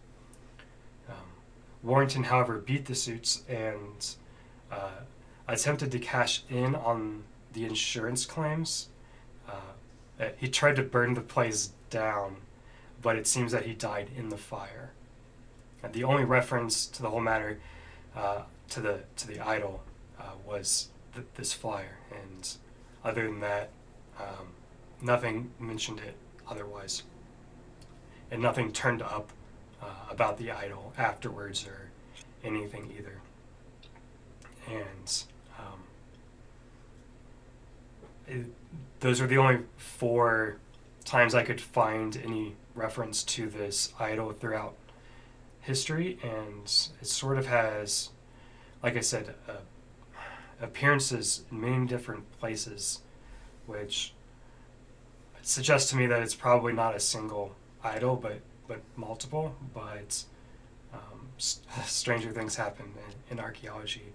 Warrington, however, beat the suits and attempted to cash in on the insurance claims. He tried to burn the place down, but it seems that he died in the fire. And the only reference to the whole matter to the idol was this flyer, and other than that, nothing mentioned it otherwise, and nothing turned up about the idol afterwards or anything either. And those are the only 4 times I could find any reference to this idol throughout history, and it sort of has, like I said, appearances in many different places, which suggests to me that it's probably not a single idol, but multiple. But stranger things happen in archaeology,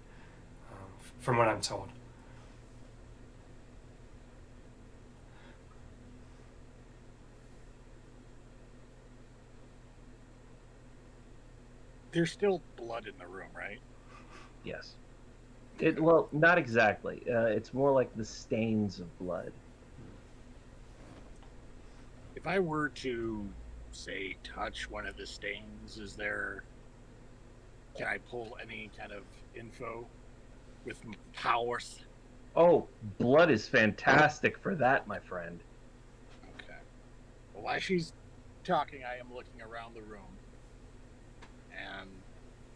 from what I'm told. There's still blood in the room, right? Yes. Well, not exactly. It's more like the stains of blood. If I were to, say, touch one of the stains, can I pull any kind of info with powers? Oh, blood is fantastic for that, my friend. Okay. Well, while she's talking, I am looking around the room and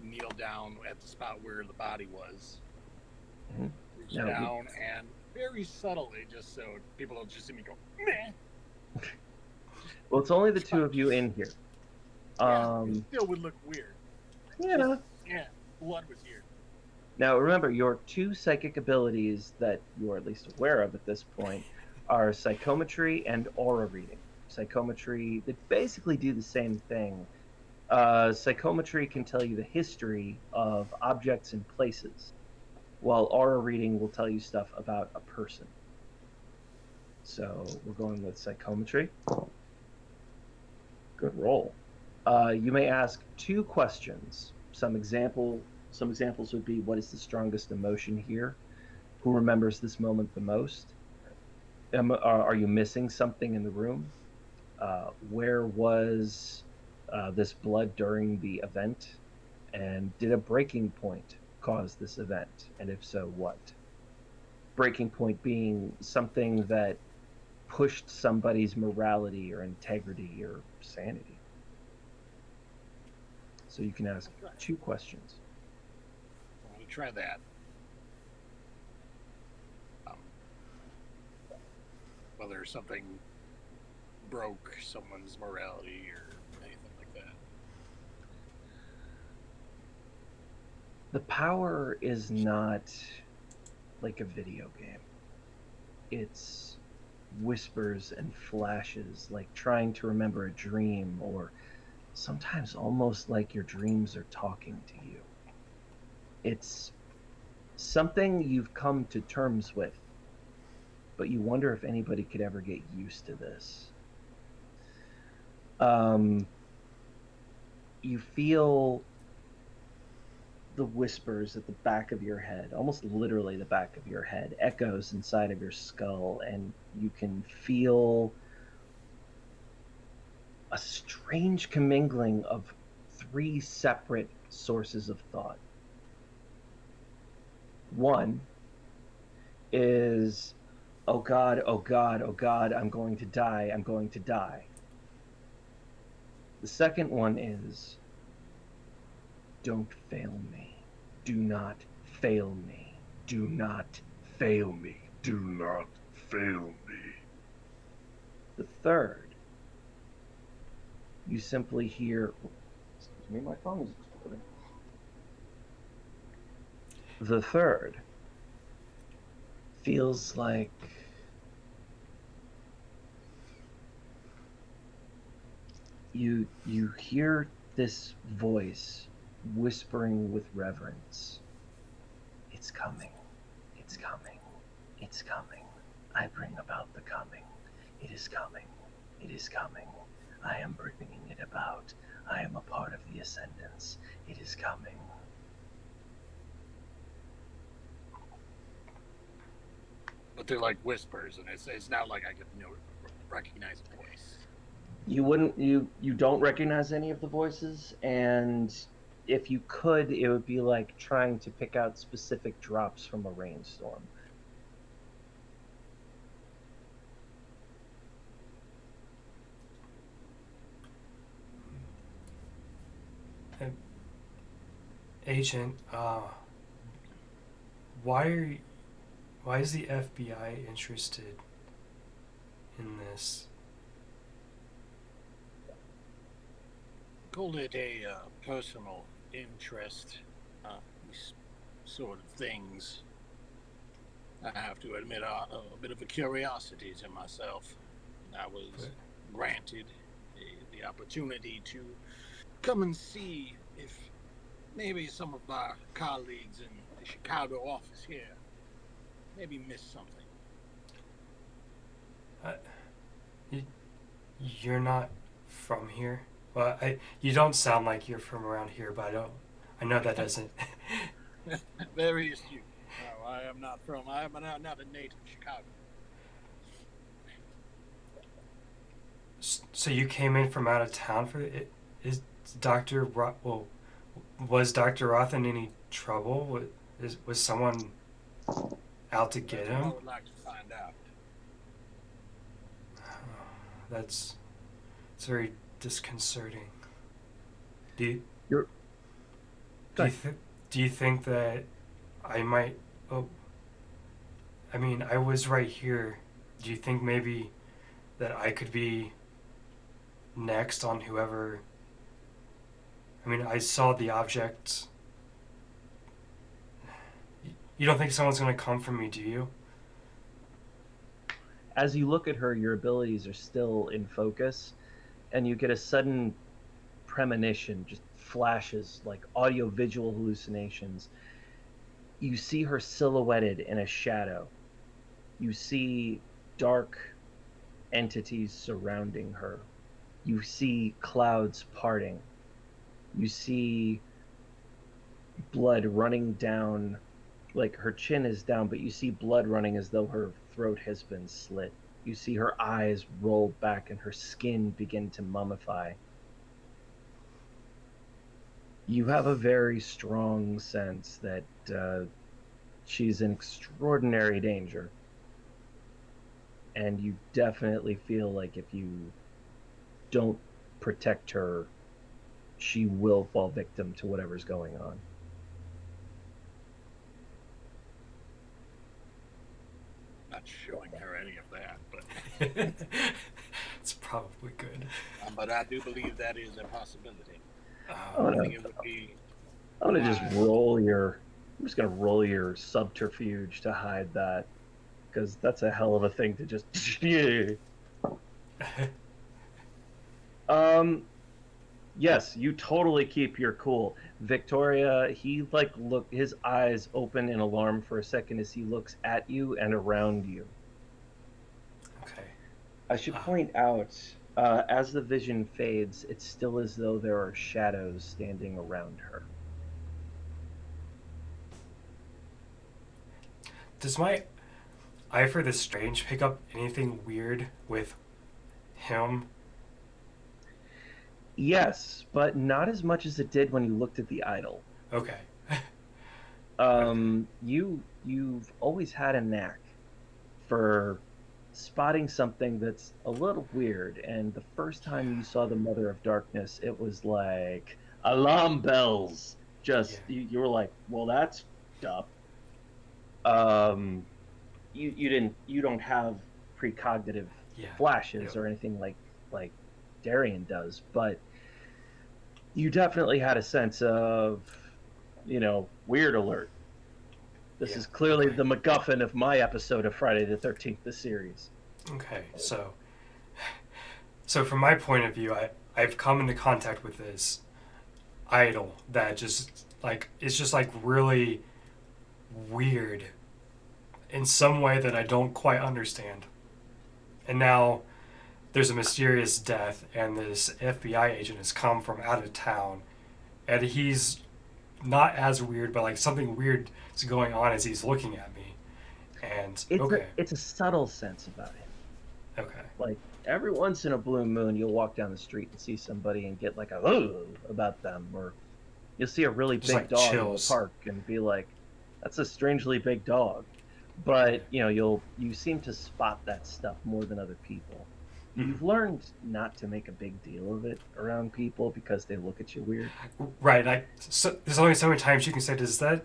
kneel down at the spot where the body was. Mm-hmm. Reach down and very subtly, just so people don't just see me go, meh. Well, it's only the two of you in here. Yeah, it still would look weird. Yeah. Yeah, blood was here. Now, remember, your two psychic abilities that you're at least aware of at this point are psychometry and aura reading. Psychometry, they basically do the same thing. Psychometry can tell you the history of objects and places, while aura reading will tell you stuff about a person. So we're going with psychometry. Good roll. You may ask two questions. Some examples would be, what is the strongest emotion here? Who remembers this moment the most? Are you missing something in the room? Where was this blood during the event? And did a breaking point cause this event? And if so, what? Breaking point being something that pushed somebody's morality or integrity or sanity. So you can ask two questions. I'm going to try that. Whether something broke someone's morality or anything like that. The power is not like a video game. It's whispers and flashes, like trying to remember a dream, or sometimes almost like your dreams are talking to you. It's something you've come to terms with, but you wonder if anybody could ever get used to this. You feel the whispers at the back of your head, almost literally the back of your head, echoes inside of your skull, and you can feel a strange commingling of three separate sources of thought. One is, oh God, oh God, oh God, I'm going to die, I'm going to die. The second one is, don't fail me. Do not fail me. Do not fail me. Do not fail me. The third, you simply hear, excuse me, my phone is exploding. The third feels like you hear this voice whispering with reverence. It's coming. It's coming. It's coming. I bring about the coming. It is coming. It is coming. I am bringing it about. I am a part of the ascendance. It is coming. But they're like whispers, and it's not like I can recognize a voice. You don't recognize any of the voices, and if you could, it would be like trying to pick out specific drops from a rainstorm. Agent, why is the FBI interested in this? Called it a personal interest. These sort of things, I have to admit, are a bit of a curiosity to myself. I was granted the opportunity to come and see if maybe some of our colleagues in the Chicago office here maybe missed something. You're not from here, Well, you don't sound like you're from around here, but I know that doesn't. Very astute. No, I am not not a native Chicago. So you came in from out of town for it? Is Dr. Was Dr. Roth in any trouble? Was someone out to get him? I would like to find out. It's very disconcerting. Do you think that I might? Oh, I mean, I was right here. Do you think maybe that I could be next on whoever? I mean, I saw the object. You don't think someone's gonna come for me, do you? As you look at her, your abilities are still in focus, and you get a sudden premonition, just flashes, like audio-visual hallucinations. You see her silhouetted in a shadow. You see dark entities surrounding her. You see clouds parting. You see blood running down, like her chin is down, but you see blood running as though her throat has been slit. You see her eyes roll back and her skin begin to mummify. You have a very strong sense that she's in extraordinary danger. And you definitely feel like if you don't protect her, she will fall victim to whatever's going on. Not showing her any of that, but it's probably good. But I do believe that is a possibility. I'm I think it would be. I'm gonna just roll your. I'm just gonna roll your subterfuge to hide that, because that's a hell of a thing to just. Yes, you totally keep your cool. Victoria, he his eyes open in alarm for a second as he looks at you and around you. Okay. I should point out, as the vision fades, it's still as though there are shadows standing around her. Does my eye for the strange pick up anything weird with him? Yes, but not as much as it did when you looked at the idol. Okay. You've always had a knack for spotting something that's a little weird, and the first time you saw the Mother of Darkness, it was like alarm bells. You were like, well, that's up. You don't have precognitive flashes or anything like Darien does, but you definitely had a sense of, weird alert. This is clearly the MacGuffin of my episode of Friday the 13th, the series. Okay, so from my point of view, I've come into contact with this idol that is just really weird in some way that I don't quite understand. And now there's a mysterious death, and this FBI agent has come from out of town, and he's not as weird, but something weird is going on as he's looking at me. And it's a subtle sense about him. Okay. Like every once in a blue moon, you'll walk down the street and see somebody and get like a "oh" about them, or you'll see a really big dog chills in the park and be like, "That's a strangely big dog." But you seem to spot that stuff more than other people. You've learned not to make a big deal of it around people because they look at you weird. Right. There's only so many times you can say, does that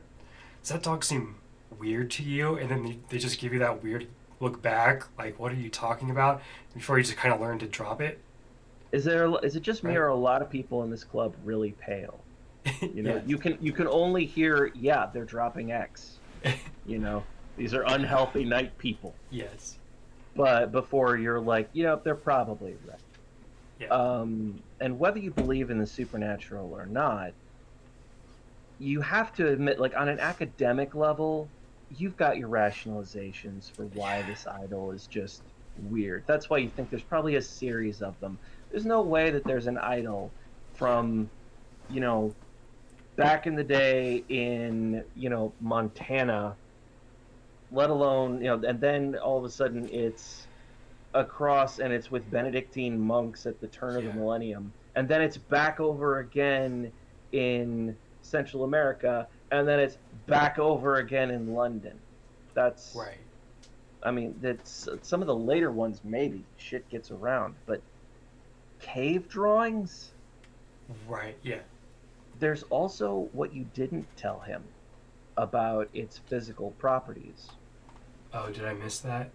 dog seem weird to you? And then they just give you that weird look back, like, what are you talking about? Before you just kind of learn to drop it. Is it just me, or are a lot of people in this club really pale? You can only hear, they're dropping X. These are unhealthy night people. Yes. But before you're like, they're probably right. Yeah. And whether you believe in the supernatural or not, you have to admit, like on an academic level, you've got your rationalizations for why this idol is just weird. That's why you think there's probably a series of them. There's no way that there's an idol from, back in the day in, Montana, let alone, and then all of a sudden it's across and it's with Benedictine monks at the turn of the millennium. And then it's back over again in Central America, and then it's back over again in London. That's right. I mean, that's some of the later ones. Maybe shit gets around, but cave drawings. Right. Yeah. There's also what you didn't tell him about its physical properties. Oh, did I miss that?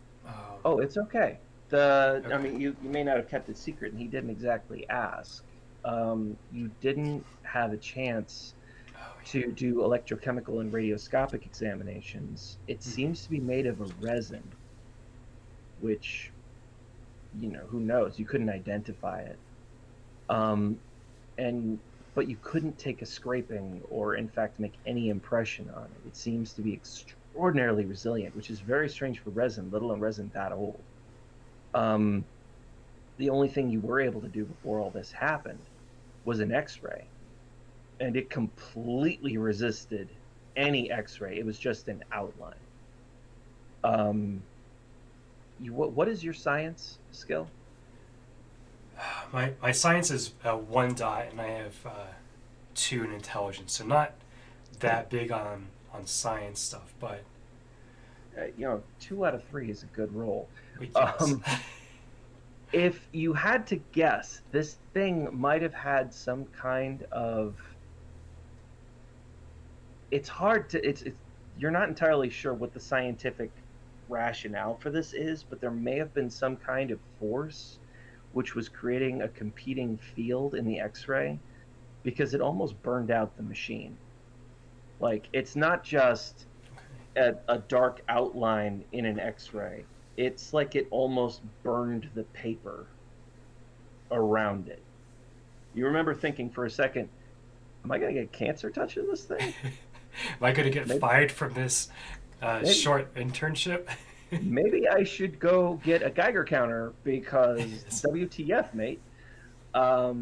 Oh, it's okay. I mean, you may not have kept it secret, and he didn't exactly ask. You didn't have a chance to do electrochemical and radioscopic examinations. It seems to be made of a resin, which, who knows? You couldn't identify it. But you couldn't take a scraping or, in fact, make any impression on it. It seems to be extraordinarily resilient, which is very strange for resin, let alone resin that old. The only thing you were able to do before all this happened was an X-ray, and it completely resisted any X-ray. It was just an outline. What is your science skill? My science is 1 dot, and I have 2 in intelligence, so not that big on science stuff, but 2 out of 3 is a good roll. Yes. If you had to guess, this thing might have had some kind of. It's hard to. It's you're not entirely sure what the scientific rationale for this is, but there may have been some kind of force which was creating a competing field in the X-ray, because it almost burned out the machine. Like, it's not just a dark outline in an X-ray. It's like it almost burned the paper around it. You remember thinking for a second, am I going to get cancer touching this thing? Am I going to get fired from this short internship? Maybe I should go get a Geiger counter, because WTF, mate. But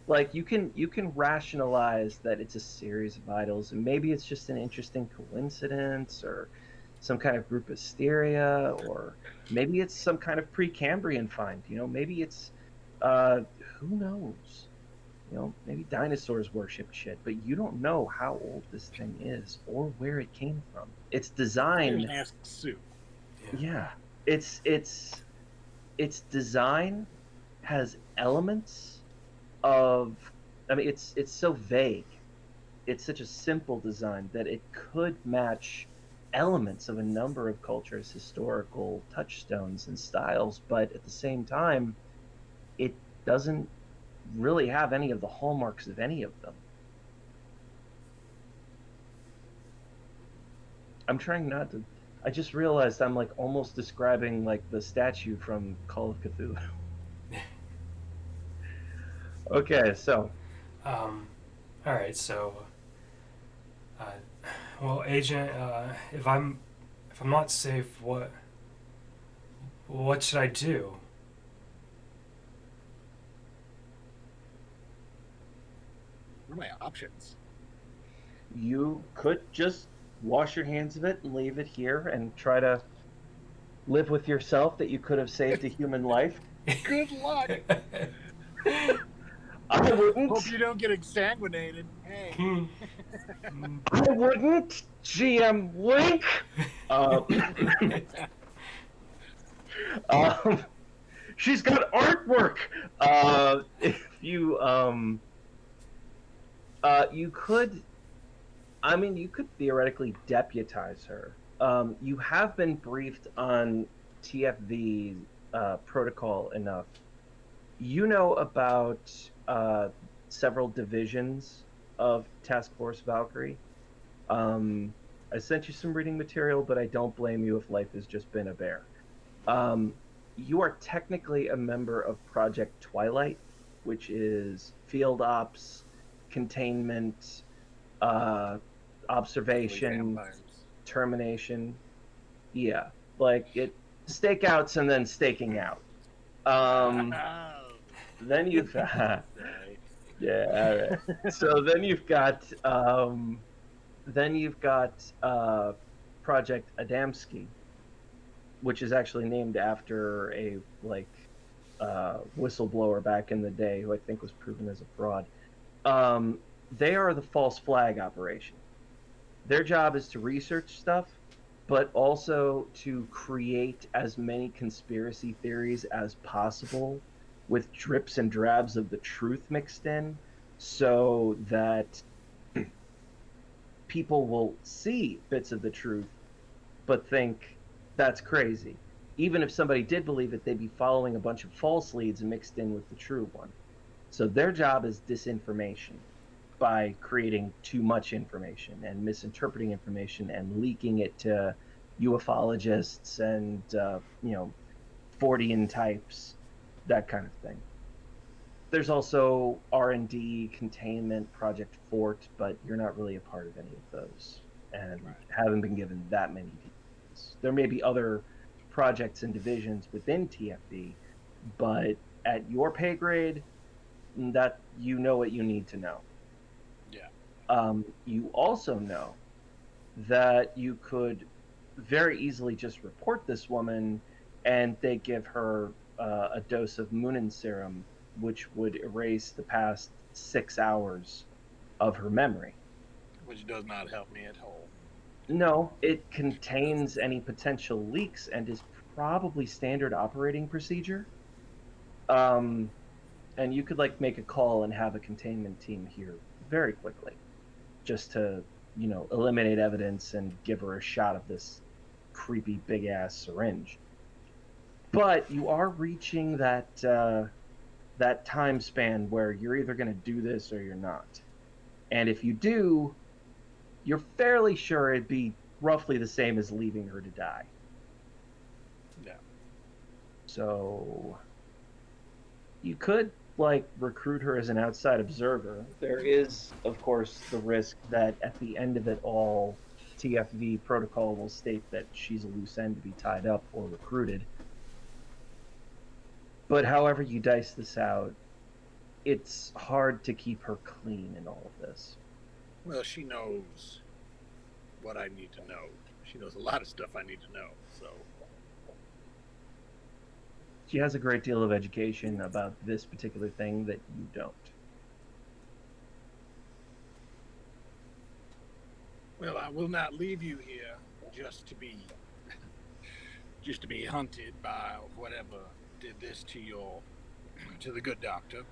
like you can rationalize that it's a series of idols, and maybe it's just an interesting coincidence, or some kind of group hysteria, or maybe it's some kind of Precambrian find. Maybe it's who knows. Maybe dinosaurs worshipped shit, but you don't know how old this thing is or where it came from. Its design. Ask Sue. Yeah, its design has elements of. I mean, it's so vague. It's such a simple design that it could match elements of a number of cultures' historical touchstones and styles, but at the same time, it doesn't really have any of the hallmarks of any of them. I'm trying not to. I just realized I'm like almost describing like the statue from Call of Cthulhu. Okay, so. All right, so. Well, Agent, if I'm not safe, what should I do? What are my options? You could just wash your hands of it and leave it here and try to live with yourself that you could have saved a human life. Good luck. I wouldn't. Hope you don't get exsanguinated. Hey. I wouldn't. GM wink. She's got artwork. If you you could. I mean, you could theoretically deputize her. You have been briefed on TFV protocol enough. You know about several divisions of Task Force Valkyrie. I sent you some reading material, but I don't blame you if life has just been a bear. You are technically a member of Project Twilight, which is field ops, containment, observation, termination. Yeah, like it stakeouts and then staking out. then you've Right. yeah, all right. So then you've got Project Adamski, which is actually named after a whistleblower back in the day who I think was proven as a fraud. They are the false flag operation. Their job is to research stuff, but also to create as many conspiracy theories as possible with drips and drabs of the truth mixed in so that people will see bits of the truth but think that's crazy. Even if somebody did believe it, they'd be following a bunch of false leads mixed in with the true one. So their job is disinformation by creating too much information and misinterpreting information and leaking it to ufologists and Fortean types, that kind of thing. There's also R&D, containment, Project Fort, but you're not really a part of any of those and haven't been given that many details. There may be other projects and divisions within TFD, but at your pay grade, that you know what you need to know. Yeah. You also know that you could very easily just report this woman and they give her a dose of Moonin serum, which would erase the past 6 hours of her memory. Which does not help me at all. No, it contains any potential leaks and is probably standard operating procedure. And you could make a call and have a containment team here very quickly, just to eliminate evidence and give her a shot of this creepy big ass syringe. But you are reaching that time span where you're either going to do this or you're not. And if you do, you're fairly sure it'd be roughly the same as leaving her to die. Yeah. So you could recruit her as an outside observer. There is, of course, the risk that at the end of it all, TFV protocol will state that she's a loose end to be tied up or recruited. But however you dice this out, it's hard to keep her clean in all of this. Well, she knows what I need to know. She knows a lot of stuff I need to know, so... She has a great deal of education about this particular thing that you don't. Well, I will not leave you here just to be hunted by whatever did this to the good doctor.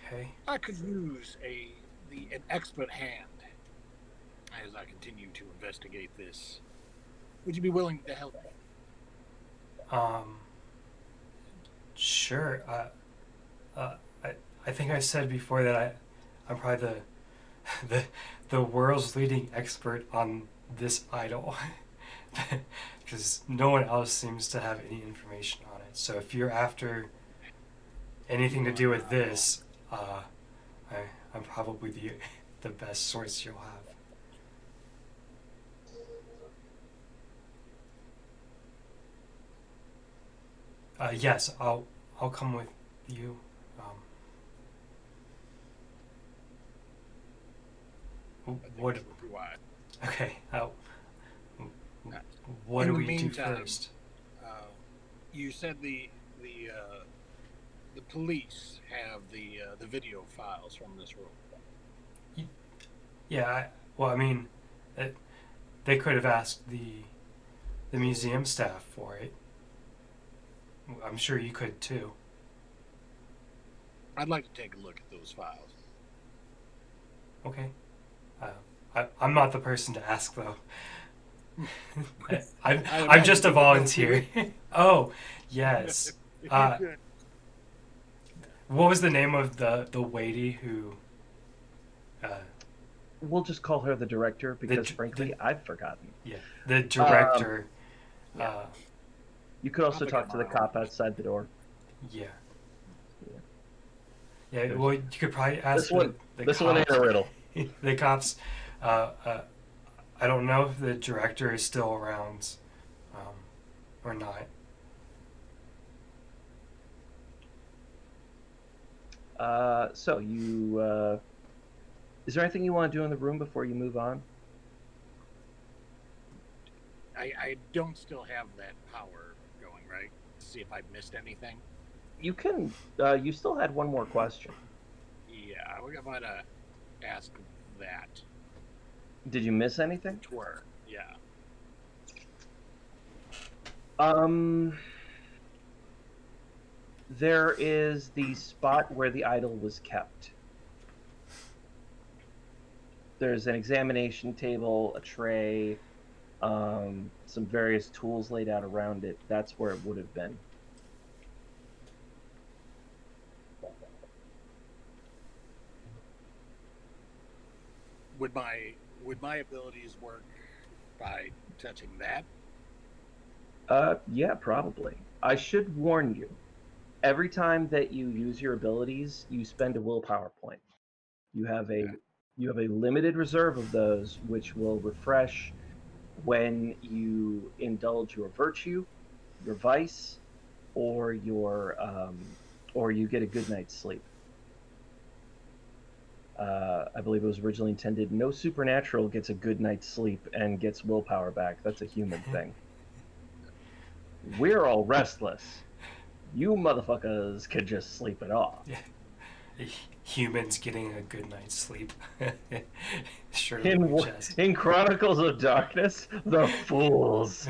Okay. I could use an expert hand as I continue to investigate this. Would you be willing to help me? Sure. I think I said before that I'm probably the world's leading expert on this idol, because no one else seems to have any information on it. So if you're after anything to do with this, I'm probably the best source you'll have. Yes, I'll come with you. What? Okay. What do we do first? You said the police have the video files from this room. Yeah. They could have asked the museum staff for it. I'm sure you could too. I'd like to take a look at those files. Okay. I'm not the person to ask, though. I'm just a volunteer. Oh, yes. What was the name of the lady who... We'll just call her the director, because frankly, I've forgotten. Yeah, the director. You could also talk to the cop outside the door. Yeah. Yeah, well, you could probably ask the This cops. one ain't a riddle. The cops, I don't know if the director is still around or not. So you, is there anything you want to do in the room before you move on? I don't still have that power going, right? See if I've missed anything. You can, you still had one more question. Yeah, we're going to ask that. Did you miss anything? Tour, yeah. There is the spot where the idol was kept. There's an examination table, a tray, some various tools laid out around it. That's where it would have been. Would my abilities work by touching that? Yeah, probably. I should warn you. Every time that you use your abilities, you spend a willpower point. You have a limited reserve of those, which will refresh when you indulge your virtue, your vice, or or you get a good night's sleep. I believe it was originally intended no supernatural gets a good night's sleep and gets willpower back. That's a human thing. We're all restless. You motherfuckers could just sleep it off. Yeah. Humans getting a good night's sleep. In Chronicles of Darkness, the fools.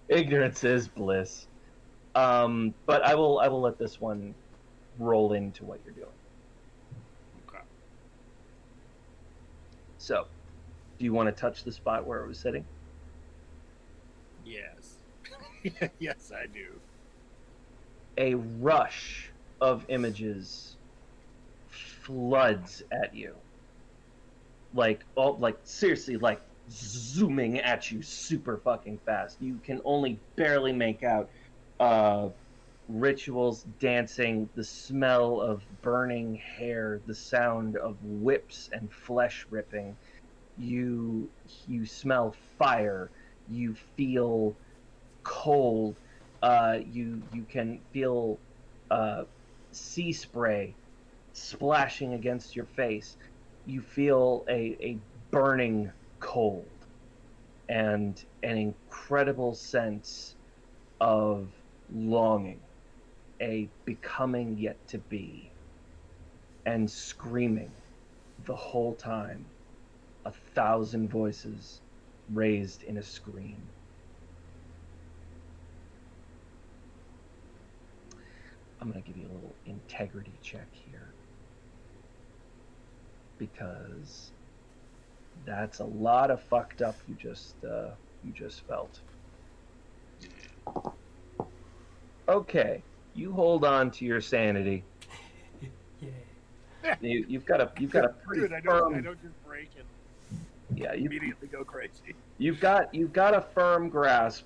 Ignorance is bliss. But I will let this one roll into what you're doing. Okay. So, do you want to touch the spot where it was sitting? Yes. Yes, I do. A rush of images floods at you. Like seriously, like zooming at you super fucking fast. You can only barely make out rituals, dancing, the smell of burning hair, the sound of whips and flesh ripping. You smell fire. You feel cold. You can feel sea spray splashing against your face. You feel a burning cold and an incredible sense of longing, a becoming yet to be, and screaming the whole time, 1,000 voices raised in a scream. I'm going to give you a little integrity check here, because that's a lot of fucked up you just felt. Okay, you hold on to your sanity. Yeah. You've got a pretty Good, firm. I don't just break and immediately go crazy. You've got a firm grasp.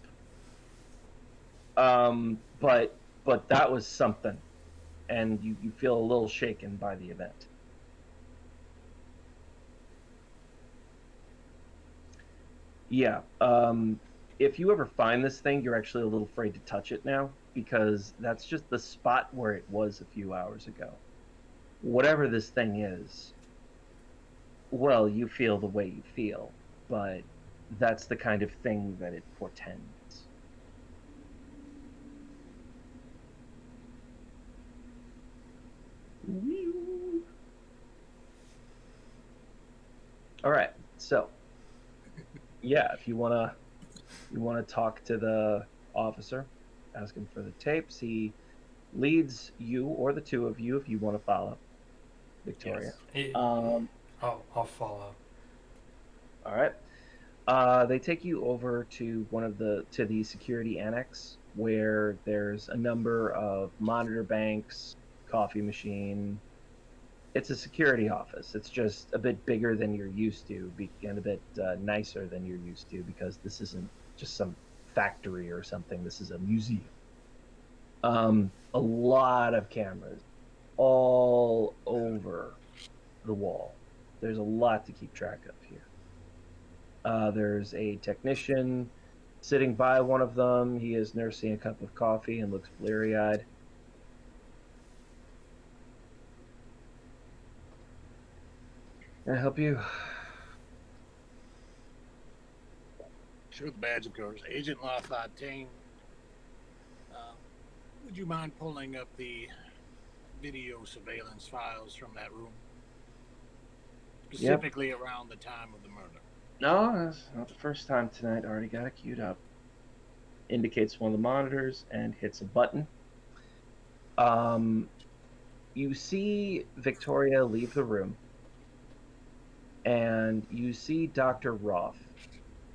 But that was something, and you feel a little shaken by the event. Yeah. If you ever find this thing, you're actually a little afraid to touch it now, because that's just the spot where it was a few hours ago. Whatever this thing is, well, you feel the way you feel, but that's the kind of thing that it portends. All right, so yeah, if you wanna talk to the officer, ask him for the tapes. He leads you, or the two of you, if you want to follow Victoria. Yes. I'll follow. All right. They take you over to the security annex, where there's a number of monitor banks, coffee machine. It's a security office. It's just a bit bigger than you're used to, and a bit nicer than you're used to, because this isn't just some factory or something. This is a museum. A lot of cameras all over the wall. There's a lot to keep track of here. There's a technician sitting by one of them. He is nursing a cup of coffee and looks bleary-eyed. Can I help you? Sure, the badge, of course. Agent LaFontaine. Would you mind pulling up the video surveillance files from that room? Specifically around the time of the murder. No, that's not the first time tonight. Already got it queued up. Indicates one of the monitors and hits a button. You see Victoria leave the room, and you see Dr. Roth.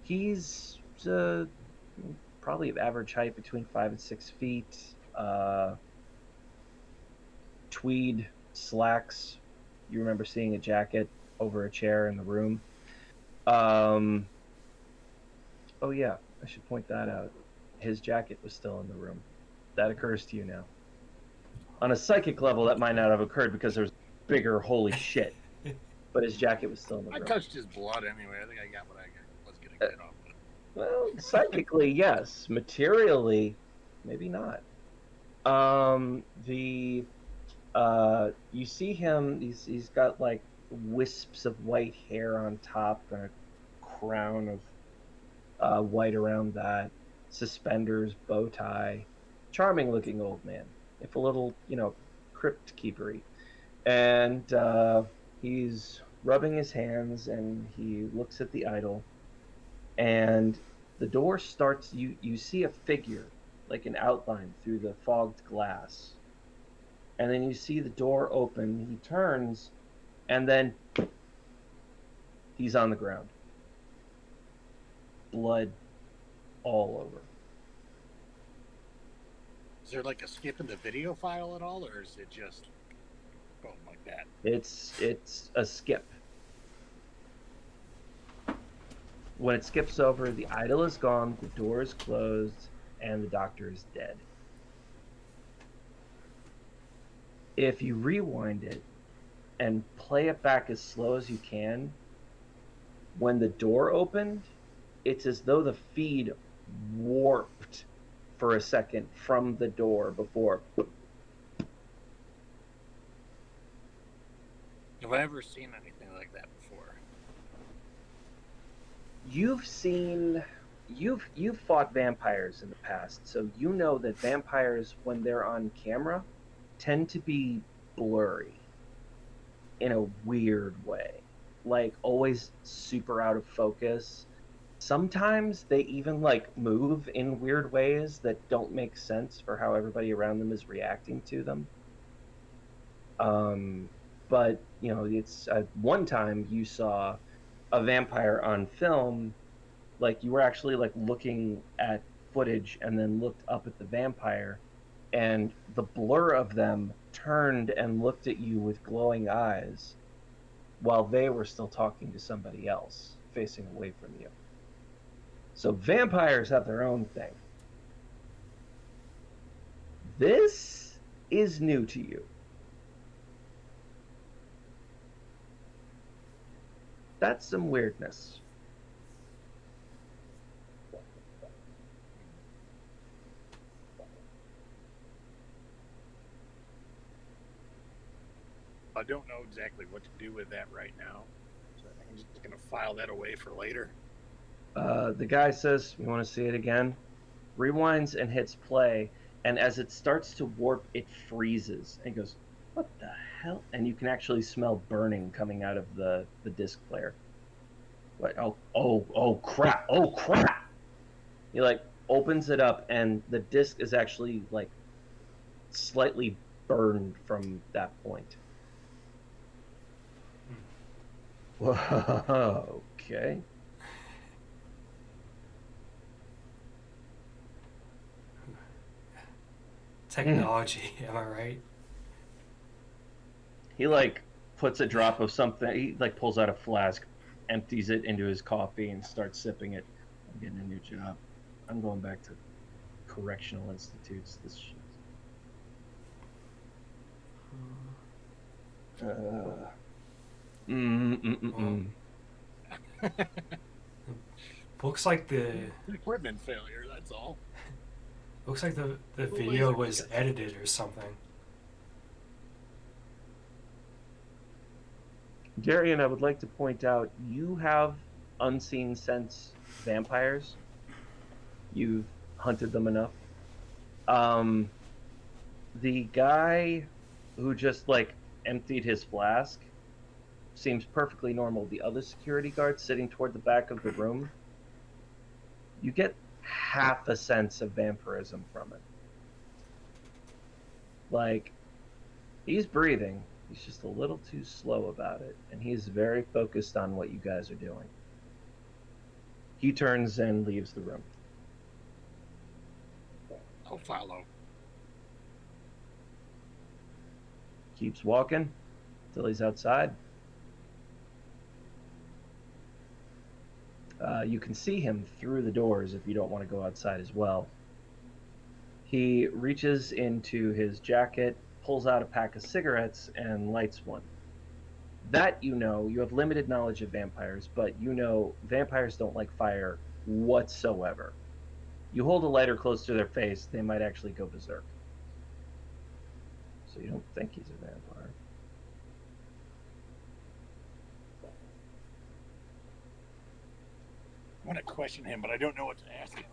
He's probably of average height, between 5 and 6 feet. Tweed slacks. You remember seeing a jacket over a chair in the room. Oh yeah, I should point that out. His jacket was still in the room. That occurs to you now. On a psychic level, that might not have occurred because there's bigger holy shit. But his jacket was still in the room. I touched his blood anyway. I think I got what I was going to get off of it. Well, psychically, yes. Materially, maybe not. You see him, he's got like wisps of white hair on top and a crown of white around that, suspenders, bow tie, charming looking old man, if a little, crypt keepery. And he's rubbing his hands and he looks at the idol, and the door starts, you see a figure, like an outline through the fogged glass. And then you see the door open, he turns, and then he's on the ground. Blood all over. Is there like a skip in the video file at all, or is it just boom like that? It's a skip. When it skips over, the idol is gone, the door is closed, and the doctor is dead. If you rewind it and play it back as slow as you can, when the door opened, it's as though the feed warped for a second from the door before. Have I ever seen anything like that before? You've fought vampires in the past, so you know that vampires, when they're on camera, tend to be blurry in a weird way, like always super out of focus. Sometimes they even like move in weird ways that don't make sense for how everybody around them is reacting to them. But it's one time you saw a vampire on film, like you were actually like looking at footage and then looked up at the vampire, and the blur of them turned and looked at you with glowing eyes while they were still talking to somebody else facing away from you. So vampires have their own thing. This is new to you. That's some weirdness. I don't know exactly what to do with that right now, so I think I'm just going to file that away for later. The guy says, "You want to see it again?" Rewinds and hits play, and as it starts to warp, it freezes. And he goes, "What the hell?" And you can actually smell burning coming out of the disc player. What? Oh crap! Oh crap! He like opens it up, and the disc is actually like slightly burned from that point. Whoa, okay. Technology, am I right? He like puts a drop of something. He like pulls out a flask, empties it into his coffee, and starts sipping it. I'm getting a new job. I'm going back to correctional institutes. This shit. Looks like the equipment failure, that's all. Looks like the video was edited or something. Darien, I would like to point out you have unseen sense vampires. You've hunted them enough. Um, the guy who just like emptied his flask seems perfectly normal. The other security guard sitting toward the back of the room, you get half a sense of vampirism from it. Like, he's breathing, he's just a little too slow about it, and he's very focused on what you guys are doing. He turns and leaves the room. I'll follow. Keeps walking till he's outside. You can see him through the doors if you don't want to go outside as well. He reaches into his jacket, pulls out a pack of cigarettes, and lights one. That you have limited knowledge of vampires, but you know vampires don't like fire whatsoever. You hold a lighter close to their face, they might actually go berserk. So you don't think he's a vampire. I want to question him, but I don't know what to ask him.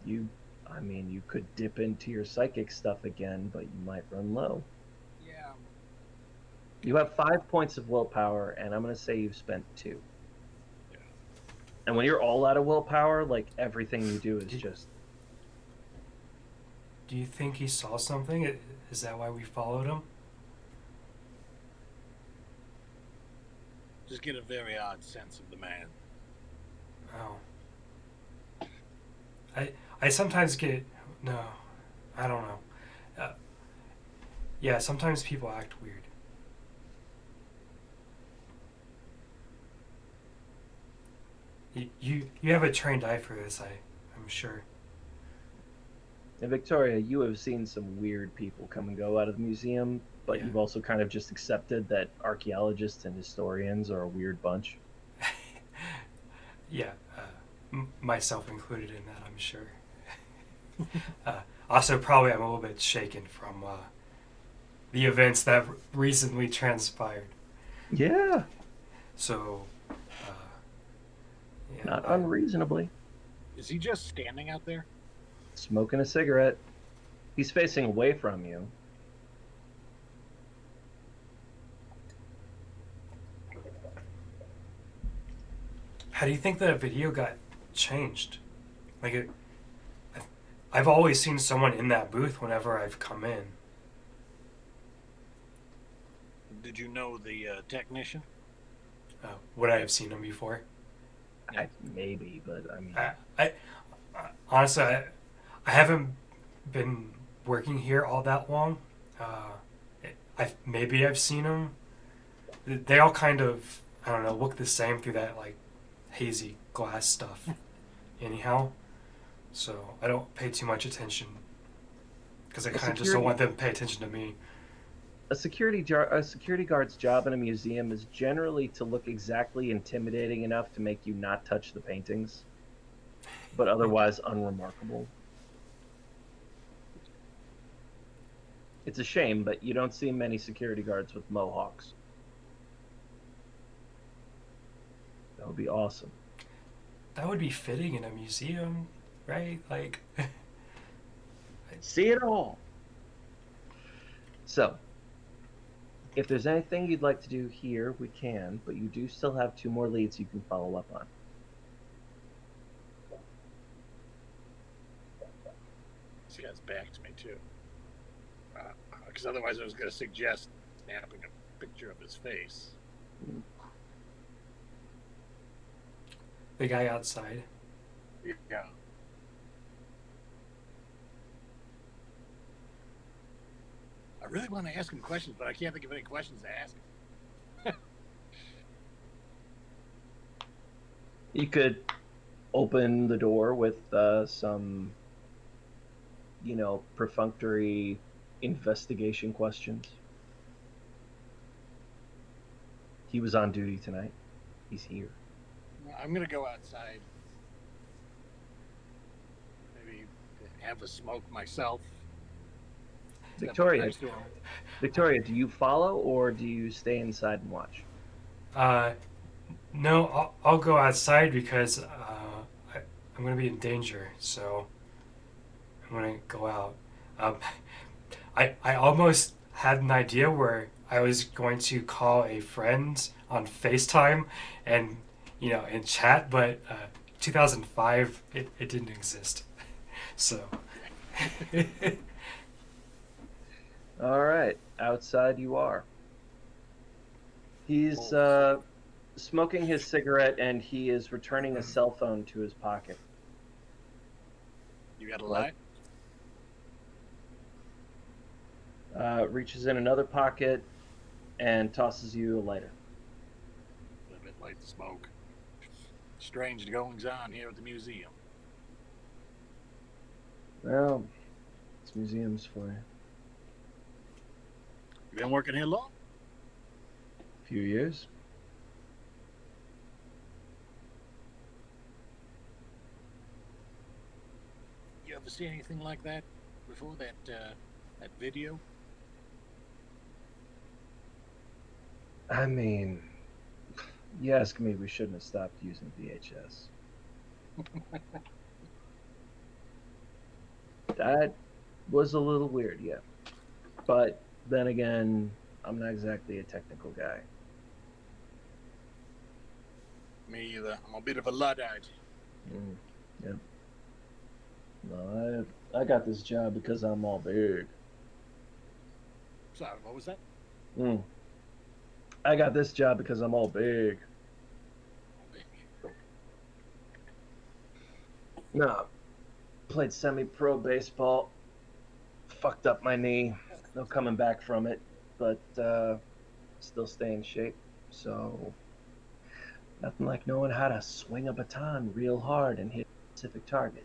You could dip into your psychic stuff again, but you might run low. Yeah. You have 5 points of willpower, and I'm going to say you've spent 2. Yeah. And when you're all out of willpower, like, everything you do is just... Do you think he saw something? Is that why we followed him? Just get a very odd sense of the man. Oh. I sometimes get... No. I don't know. Yeah, sometimes people act weird. You have a trained eye for this, I'm sure. And Victoria, you have seen some weird people come and go out of the museum, but you've also kind of just accepted that archaeologists and historians are a weird bunch. Yeah, myself included in that, I'm sure. Also, probably I'm a little bit shaken from the events that recently transpired. Yeah. So, yeah, not unreasonably. Is he just standing out there? Smoking a cigarette. He's facing away from you. How do you think that video got changed? Like, I've always seen someone in that booth whenever I've come in. Did you know the technician? Would I have seen him before? Maybe, but I mean... I honestly, I haven't been working here all that long. Maybe I've seen them. They all kind of, I don't know, look the same through that like hazy glass stuff. Anyhow, so I don't pay too much attention because I kind of just don't want them to pay attention to me. A security guard's job in a museum is generally to look exactly intimidating enough to make you not touch the paintings, but otherwise unremarkable. It's a shame, but you don't see many security guards with mohawks. That would be awesome. That would be fitting in a museum, right? Like, see it all. So, if there's anything you'd like to do here, we can, but you do still have 2 more leads you can follow up on. This guy's back to me, too. Because otherwise I was going to suggest snapping a picture of his face. the guy outside. Yeah. I really want to ask him questions, but I can't think of any questions to ask him. You could open the door with some, perfunctory investigation questions. He was on duty tonight. He's here. I'm going to go outside. Maybe have a smoke myself. Victoria, Next to him. Victoria, do you follow or do you stay inside and watch? No, I'll go outside because I'm going to be in danger, so I'm going to go out. Um, I almost had an idea where I was going to call a friend on FaceTime and, and chat, but 2005, it didn't exist. So. All right, outside you are. He's smoking his cigarette and he is returning a cell phone to his pocket. You got a light? Reaches in another pocket and tosses you a lighter. A little bit light the smoke. Strange goings on here at the museum. Well, it's museums for you. You been working here long? A few years. You ever see anything like that before? That video? I mean, you ask me, we shouldn't have stopped using VHS. That was a little weird, yeah. But then again, I'm not exactly a technical guy. Me either. I'm a bit of a Luddite. Yeah. No, I got this job because I'm all big. Sorry, what was that? I got this job because I'm all big. No. Played semi-pro baseball. Fucked up my knee. No coming back from it. But still stay in shape. So nothing like knowing how to swing a baton real hard and hit a specific target,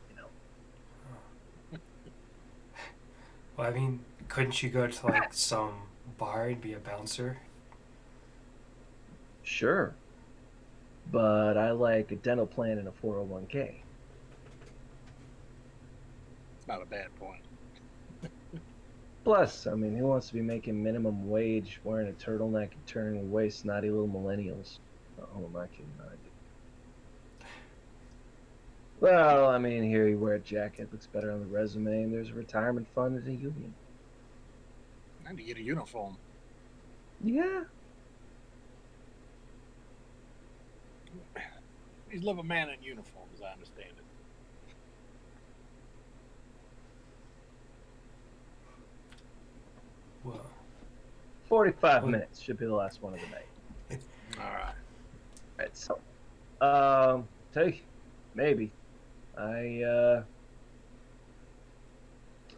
Well, I mean, couldn't you go to like some bar and be a bouncer? Sure. But I like a dental plan and a 401k. It's not a bad point. Plus, I mean, who wants to be making minimum wage, wearing a turtleneck, and turning away snotty little millennials? Oh, my kid, I do. Well, I mean, here you wear a jacket, looks better on the resume, and there's a retirement fund and a union. I need to get a uniform. Yeah. He's live a man in uniform, as I understand it. Well, 45 minutes should be the last one of the night. All right. All right, so, tell you, maybe. I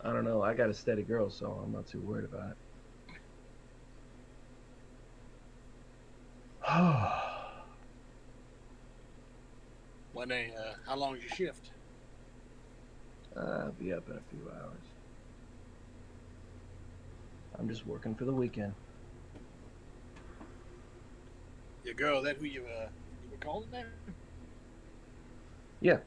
don't know. I got a steady girl, so I'm not too worried about it. How long is your shift? I'll be up in a few hours. I'm just working for the weekend. Your girl, that who you were calling there? Yeah.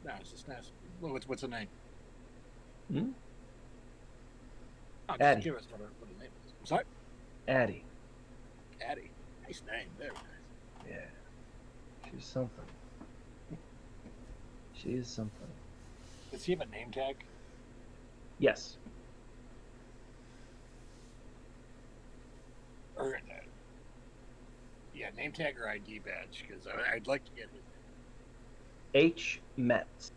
No, it's just nice. Well, what's her name? Hmm? I'm Addie. just curious what her name is. I'm sorry? Addie. Addie. Nice name. Very nice. Yeah. She's something. She is something. Does he have a name tag? Yes. Or yeah, name tag or ID badge, because I'd like to get his name. H. Metz.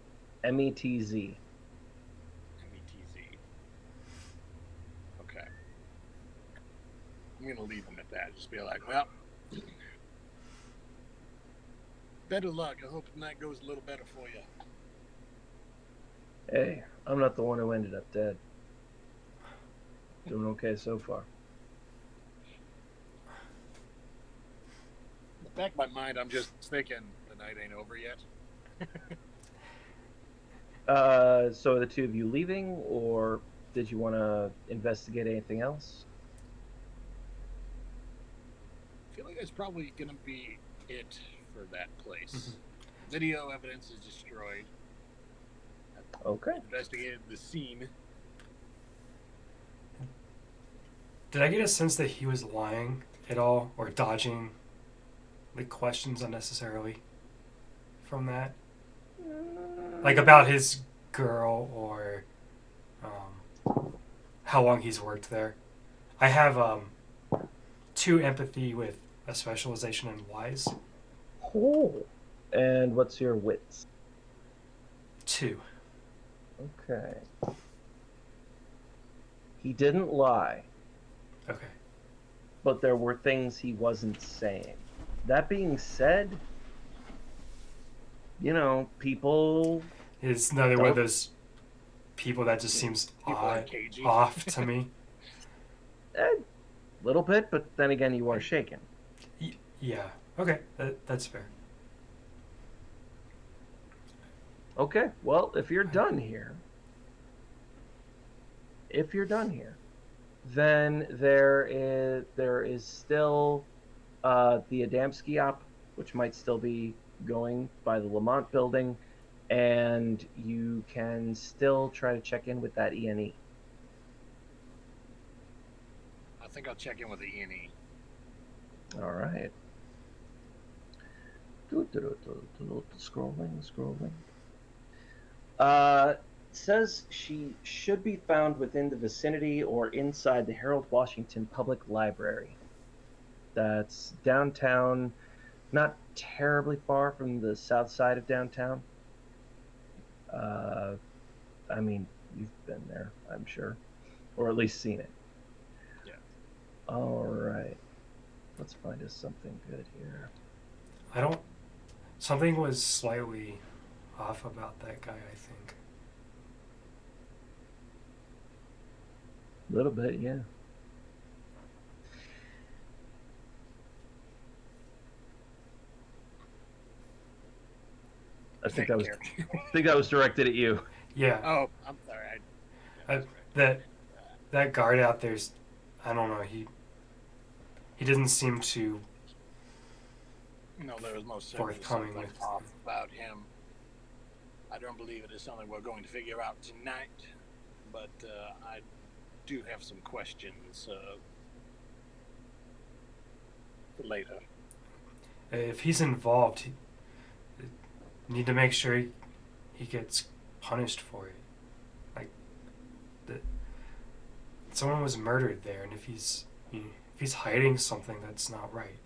METZ. METZ. Okay. I'm going to leave him at that. Just be like, well, better luck. I hope tonight goes a little better for you. Hey, I'm not the one who ended up dead. Doing okay so far. In the back of my mind, I'm just thinking the night ain't over yet. So are the two of you leaving, or did you want to investigate anything else? I feel like that's probably going to be it for that place. Video evidence is destroyed. Okay. Investigated the scene. Did I get a sense that he was lying at all or dodging like questions unnecessarily from that? Like about his girl or how long he's worked there. I have 2 empathy with a specialization in wise. Oh. And what's your wits? 2. Okay. He didn't lie, Okay. but there were things he wasn't saying. That being said, people. It's another one of Don't- those people that just seems People are cagey. off to me. A little bit, but then again, you are shaken. Yeah. Okay. That's fair. Okay, well, if you're done here, then there is still the Adamski op, which might still be going by the Lamont building, and you can still try to check in with that ENE. I think I'll check in with the ENE. All right. Scrolling. Says she should be found within the vicinity or inside the Harold Washington Public Library. That's downtown, not terribly far from the south side of downtown. I mean, you've been there, I'm sure, or at least seen it. Yeah. All right. Let's find us something good here. Something was slightly off about that guy, I think. A little bit, yeah. I think that was directed at you. Yeah. Oh, I'm sorry. That guard out there's, I don't know, he doesn't seem to. No, there was most certainly Forthcoming something with- off about him. I don't believe it is something we're going to figure out tonight, but I do have some questions for later. If he's involved, you need to make sure he gets punished for it. Like, someone was murdered there, and if he's hiding something, that's not right.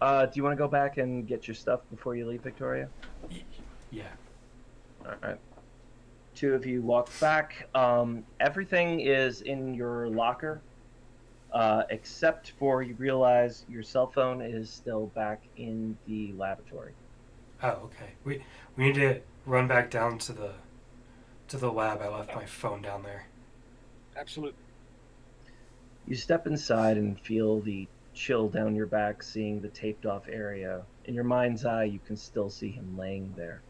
Do you want to go back and get your stuff before you leave, Victoria? Yeah. All right. 2 of you walk back. Everything is in your locker, except for you realize your cell phone is still back in the laboratory. Oh, okay. We need to run back down to the lab. I left my phone down there. Absolutely. You step inside and feel the chill down your back, seeing the taped off area. In your mind's eye, you can still see him laying there.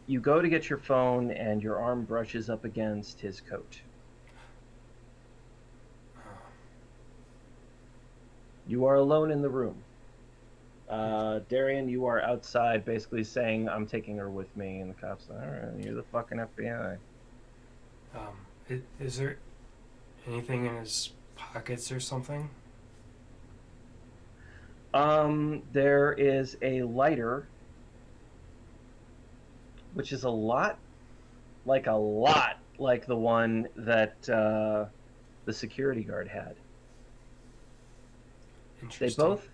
You go to get your phone, and your arm brushes up against his coat. You are alone in the room. Darien, you are outside basically saying, I'm taking her with me, and the cops are, all right, you're the fucking FBI. Is there anything in his pockets or something? There is a lighter, which is a lot like the one that the security guard had.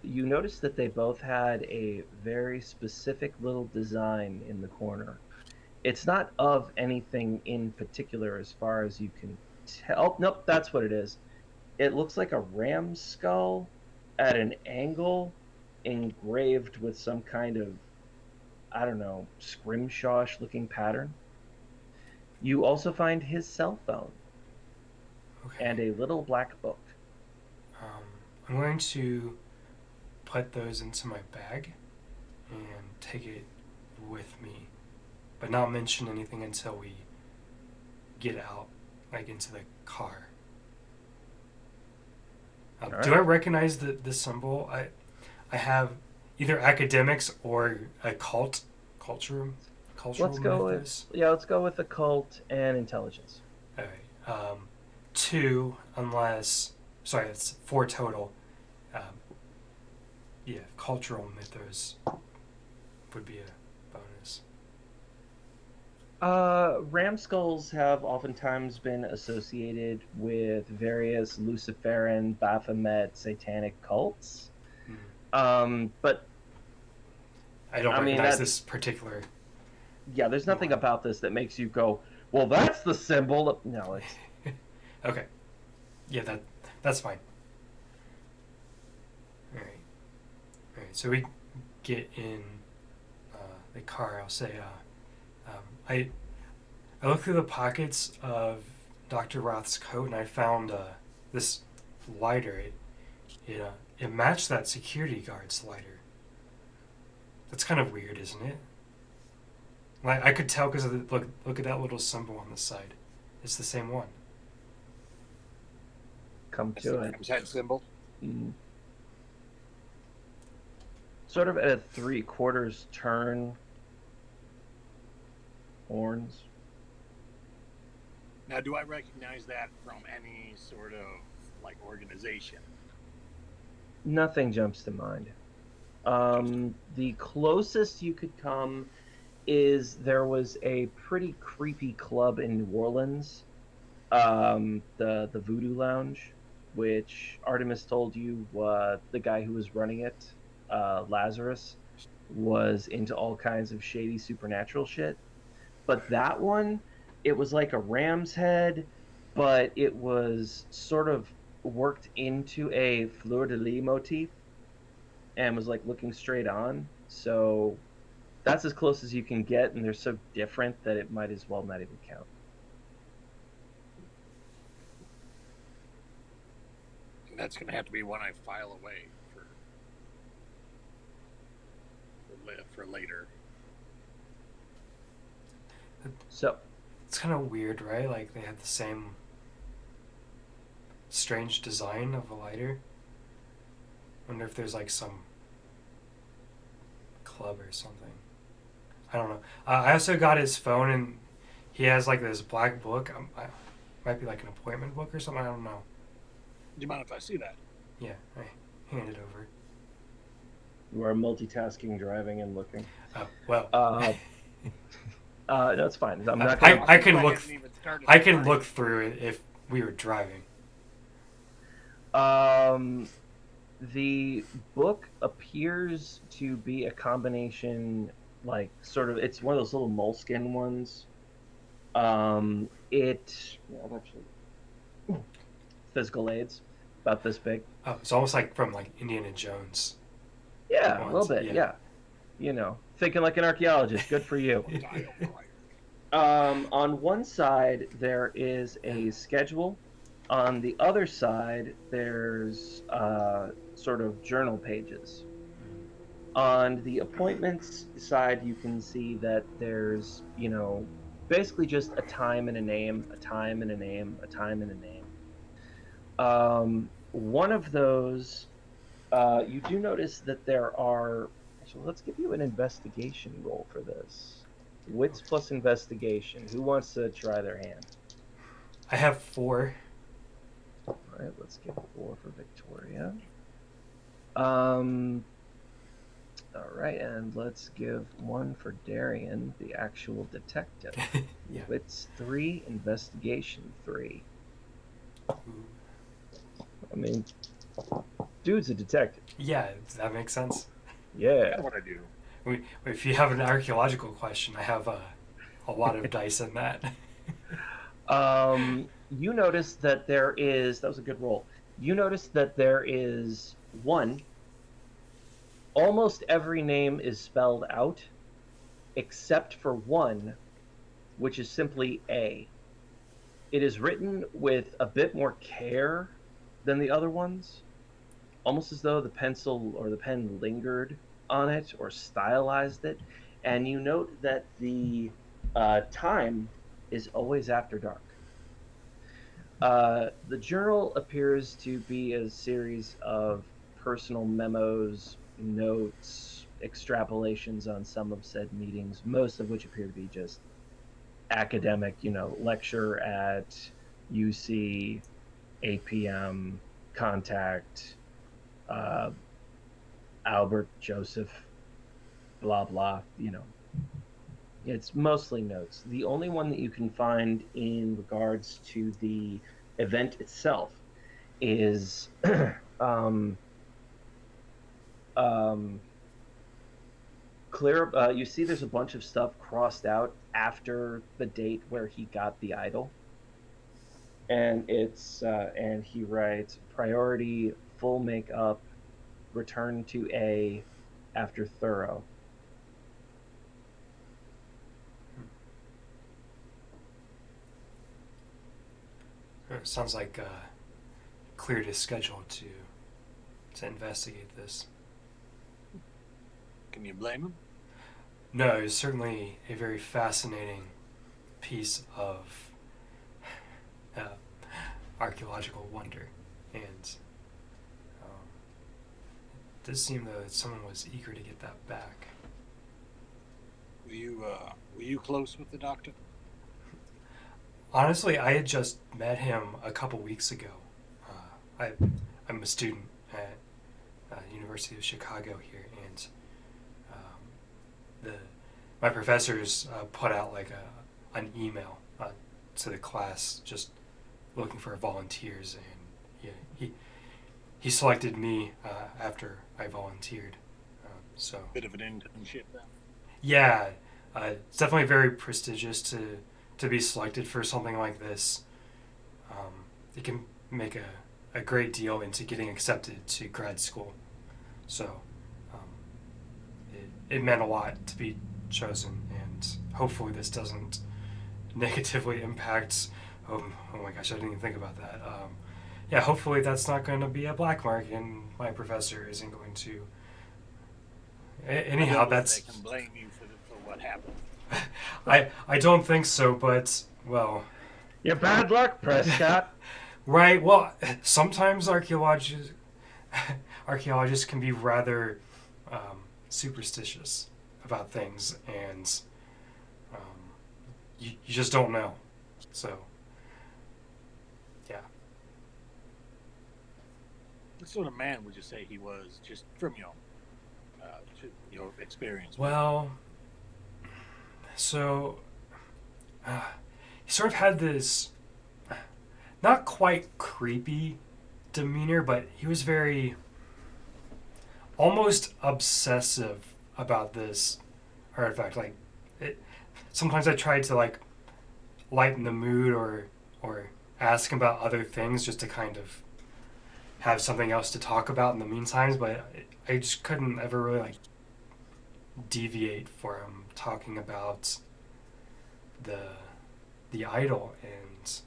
You notice that they both had a very specific little design in the corner. It's not of anything in particular as far as you can tell. Nope, that's what it is. It looks like a ram's skull at an angle engraved with some kind of, I don't know, scrimshaw looking pattern. You also find his cell phone and a little black book. I'm going to put those into my bag and take it with me, but not mention anything until we get out, like into the car. All Do right. I recognize the symbol? I have either academics or a cultural Let's go mythos. let's go with occult and intelligence. All right. 2, unless sorry, that's 4 total. Um, yeah, cultural mythos would be a bonus. Ram skulls have oftentimes been associated with various Luciferian, Baphomet, satanic cults. But I don't I mean recognize that this particular yeah, there's nothing one. about this that makes you go, well, that's the symbol. No, it's Okay. Yeah, that's fine. All right. All right. So we get in the car. I'll say, I looked through the pockets of Dr. Roth's coat and I found this lighter. It matched that security guard's lighter. That's kind of weird, isn't it? Like I could tell because look at that little symbol on the side. It's the same one. come That's to the it. Ram's head symbol. Sort of at a 3/4 turn. Horns. Now, do I recognize that from any sort of like organization? Nothing jumps to mind. The closest you could come is there was a pretty creepy club in New Orleans, the Voodoo Lounge, which Artemis told you the guy who was running it, Lazarus, was into all kinds of shady supernatural shit. But that one, it was like a ram's head, but it was sort of worked into a fleur-de-lis motif and was like looking straight on. So that's as close as you can get, and they're so different that it might as well not even count. That's going to have to be one I file away for later. So It's kind of weird, right? Like they have the same strange design of a lighter. Wonder if there's like some club or something. I don't know. I also got his phone and he has like this black book. Might be like an appointment book or something. I don't know. Do you mind if I see that? Yeah, I hand it over. you are multitasking, driving, and looking. Oh well. No, it's fine. I'm not gonna. I can look. hadn't even started I can the look through it if we were driving. The book appears to be a combination, like sort of. It's one of those little moleskin ones. I've actually physical aids about this big. Oh, it's almost like from like Indiana Jones. Yeah, a ones, little bit. Yeah. You know, thinking like an archaeologist. Good for you. On one side there is a schedule. On the other side, there's sort of journal pages. On the appointments side, you can see that there's, basically just a time and a name, a time and a name, a time and a name. One of those, you do notice that there are. So let's give you an investigation roll for this. Wits plus investigation. Who wants to try their hand? I have 4. All right, let's give 4 for Victoria. All right, and let's give 1 for Darien, the actual detective. Yeah. Wits 3, investigation 3. I mean, dude's a detective. Yeah, that makes sense. Yeah. That's what I do. If you have an archaeological question, I have a lot of dice in that. You notice that there is. That was a good roll. You notice that there is 1. Almost every name is spelled out, except for 1, which is simply A. It is written with a bit more care than the other ones, almost as though the pencil or the pen lingered on it or stylized it. And you note that the time is always after dark. The journal appears to be a series of personal memos, notes, extrapolations on some of said meetings, most of which appear to be just academic, lecture at UC, 8 p.m., contact, uh, Albert Joseph, blah, blah, It's mostly notes. The only one that you can find in regards to the event itself is um, clear. You see, there's a bunch of stuff crossed out after the date where he got the idol, and and he writes priority full makeup, return to A after thorough. It sounds like cleared his schedule to investigate this. Can you blame him? No, it's certainly a very fascinating piece of archaeological wonder, and it does seem though that someone was eager to get that back. Were you close with the doctor? Honestly, I had just met him a couple weeks ago. I'm a student at University of Chicago here, and my professors put out like an email to the class just looking for volunteers, and he selected me after I volunteered. So bit of an internship then. Yeah, it's definitely very prestigious to be selected for something like this. It can make a great deal into getting accepted to grad school. So it meant a lot to be chosen, and hopefully this doesn't negatively impact. Oh my gosh, I didn't even think about that. Yeah, hopefully that's not going to be a black mark, and my professor isn't going to. Anyhow, that's. They can blame you for what happened. I don't think so, but well. You're bad luck, Prescott. Right. Well, sometimes archaeologists can be rather superstitious about things, and you just don't know. So, yeah. What sort of man would you say he was, just from your experience? Well, so he sort of had this not quite creepy demeanor, but he was very almost obsessive about this artifact. Like, sometimes I tried to like lighten the mood or ask him about other things just to kind of have something else to talk about in the meantime, but I just couldn't ever really like deviate from talking about the idol, and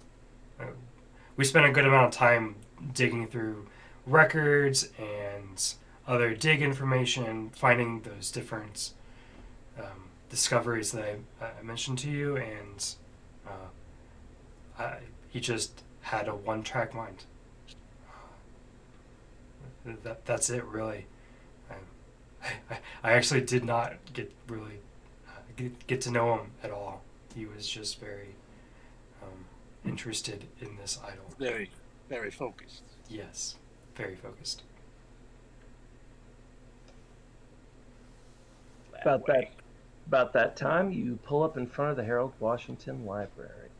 we spent a good amount of time digging through records and other dig information, finding those different discoveries that I mentioned to you, and he just had a one-track mind. That's it, really. I actually did not get really get to know him at all. He was just very interested in this idol. Very, very focused. Yes, very focused. About that time, you pull up in front of the Harold Washington Library.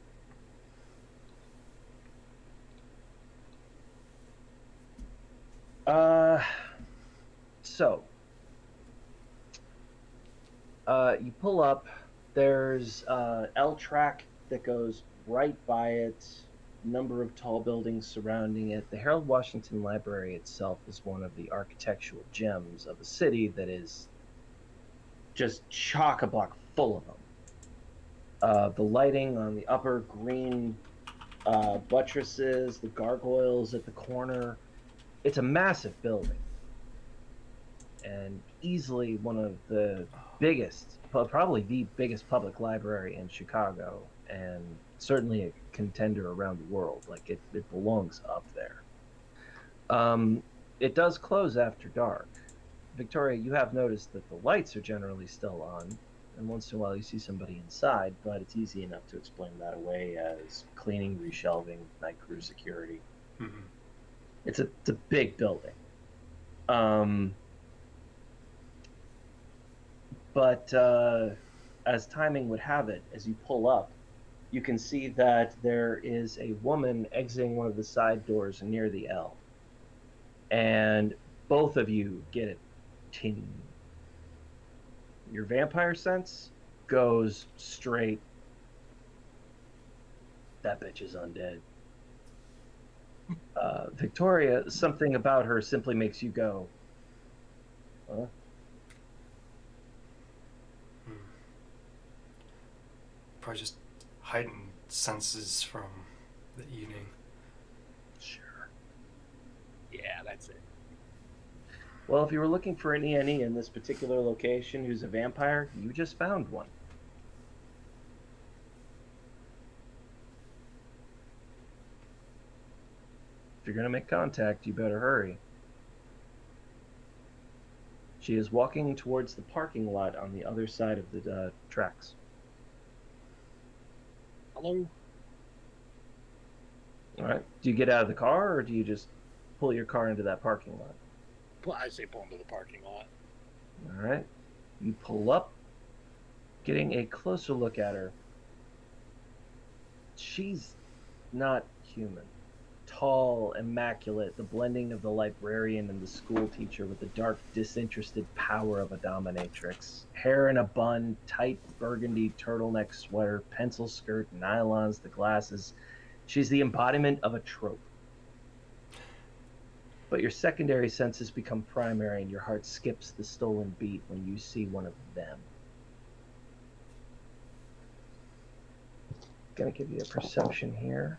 You pull up. There's L track that goes right by it. Number of tall buildings surrounding it. The Harold Washington Library itself is one of the architectural gems of a city that is just chock-a-block full of them. The lighting on the upper green buttresses, the gargoyles at the corner. It's a massive building, and easily one of the biggest, probably the biggest public library in Chicago, and certainly a contender around the world. Like it belongs up there. It does close after dark. Victoria, you have noticed that the lights are generally still on, and once in a while you see somebody inside, but it's easy enough to explain that away as cleaning, reshelving, night crew security. Mm-hmm. It's a big building. But as timing would have it, as you pull up, you can see that there is a woman exiting one of the side doors near the L. And both of you get it. Ting. Your vampire sense goes straight. That bitch is undead. Victoria, something about her simply makes you go, huh? Probably just heightened senses from the evening. Sure. Yeah, that's it. Well, if you were looking for an ENE in this particular location who's a vampire, you just found one. If you're going to make contact, you better hurry. She is walking towards the parking lot on the other side of the tracks. Hello? All right. Do you get out of the car, or do you just pull your car into that parking lot? I say pull into the parking lot. All right. You pull up, getting a closer look at her. She's not human. Tall, immaculate, the blending of the librarian and the school teacher with the dark, disinterested power of a dominatrix. Hair in a bun, tight burgundy turtleneck sweater, pencil skirt, nylons, the glasses. She's the embodiment of a trope. But your secondary senses become primary, and your heart skips the stolen beat when you see one of them. Gonna give you a perception here.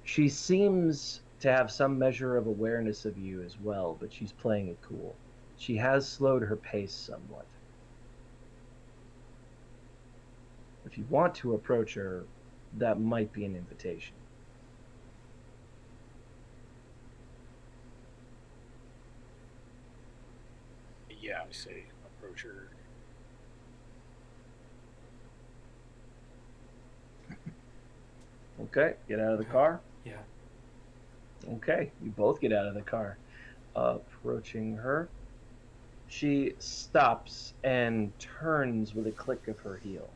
She seems to have some measure of awareness of you as well, but she's playing it cool. She has slowed her pace somewhat. If you want to approach her, that might be an invitation. Yeah, I say approach her. Okay, get out of the car. Yeah. Okay, you both get out of the car. Approaching her. She stops and turns with a click of her heel.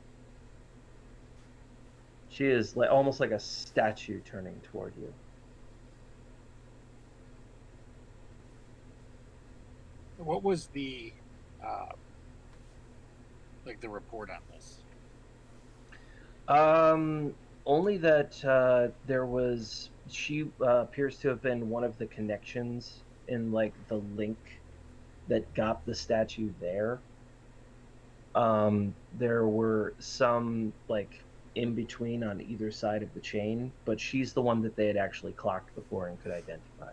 She is almost like a statue turning toward you. What was the the report on this? Only that she appears to have been one of the connections in the link that got the statue there. There were some in between on either side of the chain, but she's the one that they had actually clocked before and could identify.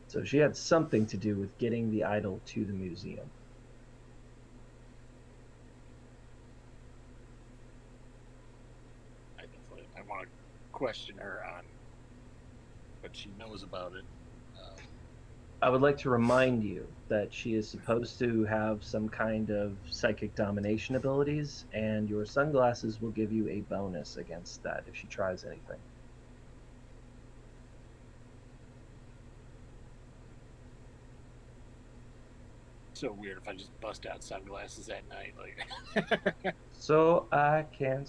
So she had something to do with getting the idol to the museum. I want to question her on what she knows about it. I would like to remind you that she is supposed to have some kind of psychic domination abilities, and your sunglasses will give you a bonus against that if she tries anything. So weird if I just bust out sunglasses at night, So I can.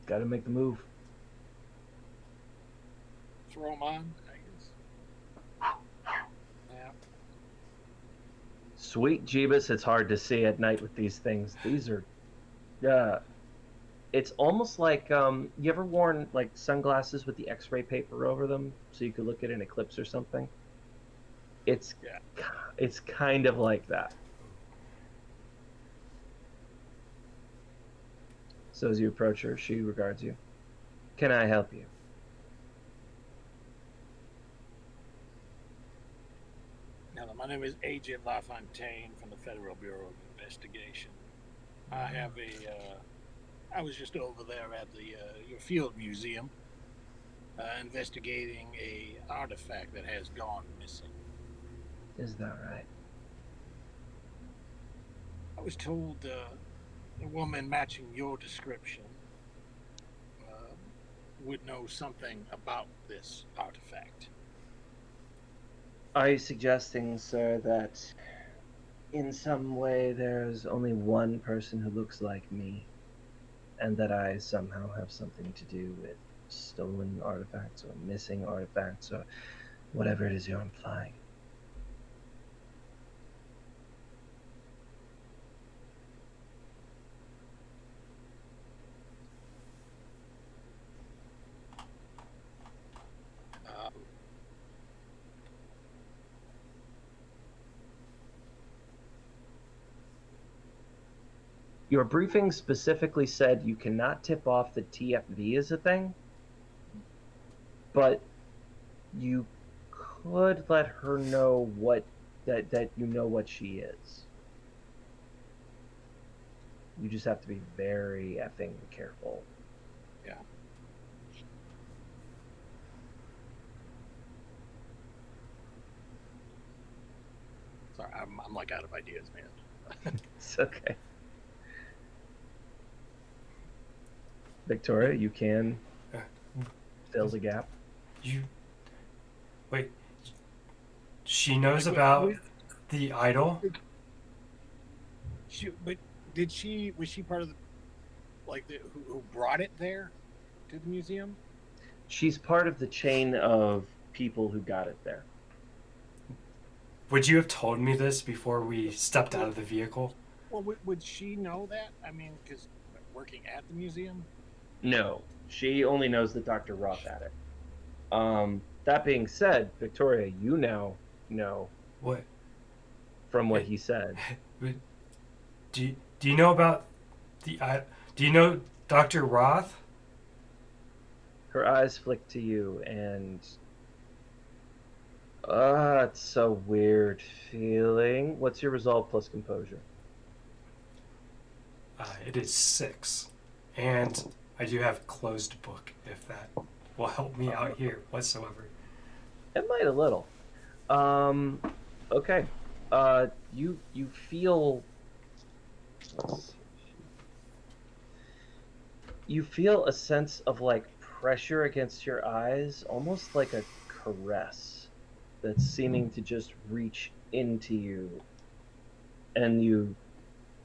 Got to make the move. throw them on, I guess. Yeah. Sweet Jeebus, it's hard to see at night with these things. These are, it's almost like you ever worn sunglasses with the X-ray paper over them so you could look at an eclipse or something? It's kind of like that. So as you approach her, she regards you. Can I help you? name is Agent LaFontaine from the Federal Bureau of Investigation. I was just over there at your field museum, investigating a artifact that has gone missing. Is that right? I was told a woman matching your description would know something about this artifact. Are you suggesting, sir, that in some way there's only one person who looks like me, and that I somehow have something to do with stolen artifacts or missing artifacts or whatever it is you're implying? Your briefing specifically said you cannot tip off that TFV is a thing, but you could let her know that you know what she is. You just have to be very effing careful. Yeah. Sorry, I'm like out of ideas, man. It's okay. Victoria, you can fill the gap. Wait. She knows about the idol? Was she part of who brought it there to the museum? She's part of the chain of people who got it there. Would you have told me this before we stepped out of the vehicle? Well, would she know that? I mean, because working at the museum? No, she only knows that Dr. Roth had it. That being said, Victoria, you now know what from what he said. Do you know about do you know Dr. Roth? Her eyes flick to you, and it's a weird feeling. What's your resolve plus composure? It is 6, and I do have closed book, if that will help me out here whatsoever. It might a little. Okay. You feel. You feel a sense of like pressure against your eyes, almost like a caress that's seeming to just reach into you, and you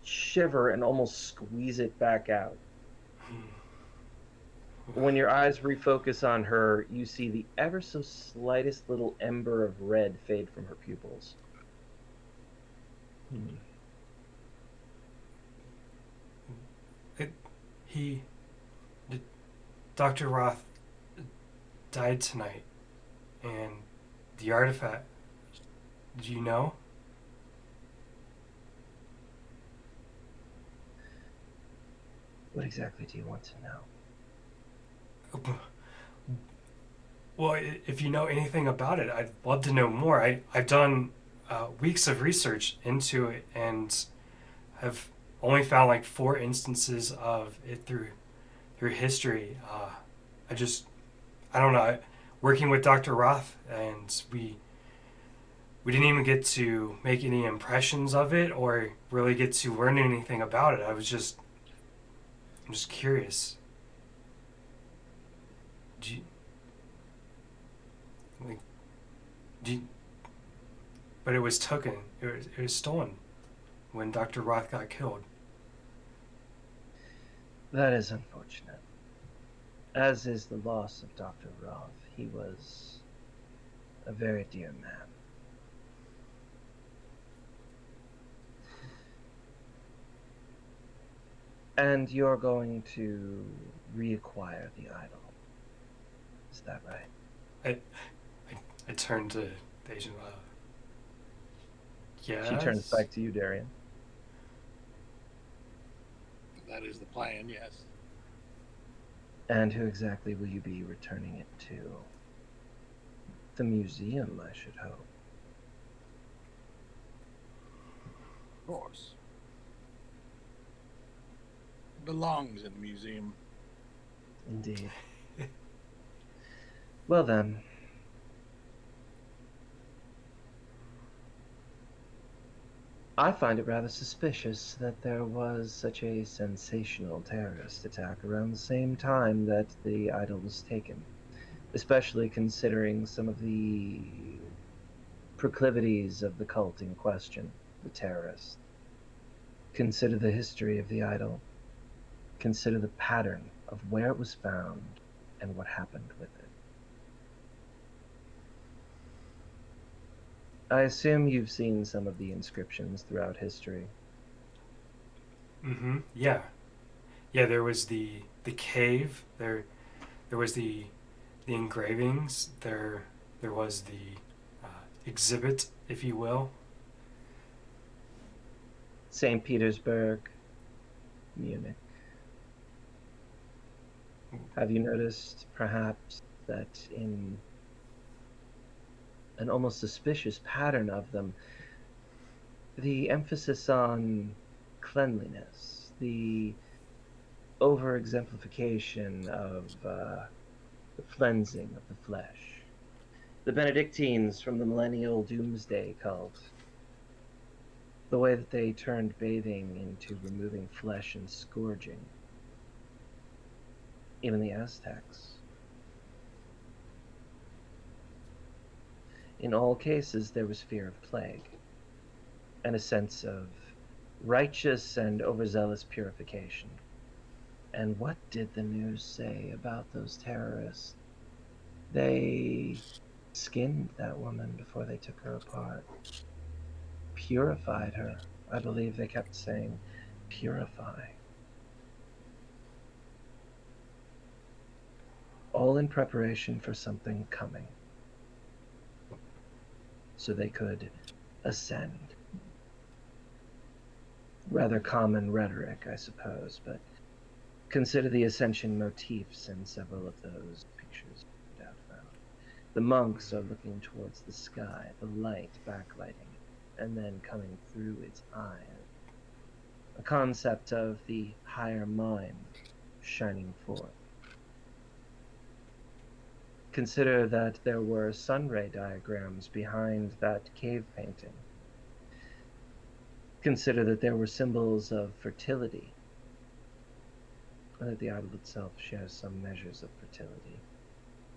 shiver and almost squeeze it back out. When your eyes refocus on her, you see the ever so slightest little ember of red fade from her pupils. Dr. Roth died tonight, and the artifact, do you know? What exactly do you want to know? Well, if you know anything about it, I'd love to know more. I've done weeks of research into it and have only found like 4 instances of it through history. I don't know. Working with Dr. Roth, and we didn't even get to make any impressions of it or really get to learn anything about it. I'm just curious. But it was taken. It was stolen when Dr. Roth got killed. That is unfortunate. As is the loss of Dr. Roth. He was a very dear man. And you're going to reacquire the idol. Is that right? I turned to the agent. Yes. She turns back to you, Darien. That is the plan, yes. And who exactly will you be returning it to? The museum, I should hope. Of course. Belongs in the museum. Indeed. Well then. I find it rather suspicious that there was such a sensational terrorist attack around the same time that the idol was taken, especially considering some of the proclivities of the cult in question, the terrorists. Consider the history of the idol. Consider the pattern of where it was found and what happened with it. I assume you've seen some of the inscriptions throughout history. Mm-hmm. Yeah. Yeah, there was the cave, there was the engravings, there was the exhibit, if you will. St. Petersburg, Munich. Have you noticed, perhaps, that in an almost suspicious pattern of them, the emphasis on cleanliness, the over-exemplification of the cleansing of the flesh, the Benedictines from the millennial doomsday cult, the way that they turned bathing into removing flesh and scourging, even the Aztecs. In all cases, there was fear of plague, and a sense of righteous and overzealous purification. And what did the news say about those terrorists? They skinned that woman before they took her apart, purified her. I believe they kept saying, purify. All in preparation for something coming, so they could ascend. Rather common rhetoric, I suppose, but consider the Ascension Motifs in several of those pictures. The monks are looking towards the sky, the light backlighting, and then coming through its eyes. A concept of the higher mind shining forth. Consider that there were sunray diagrams behind that cave painting. Consider that there were symbols of fertility, and that the idol itself shares some measures of fertility.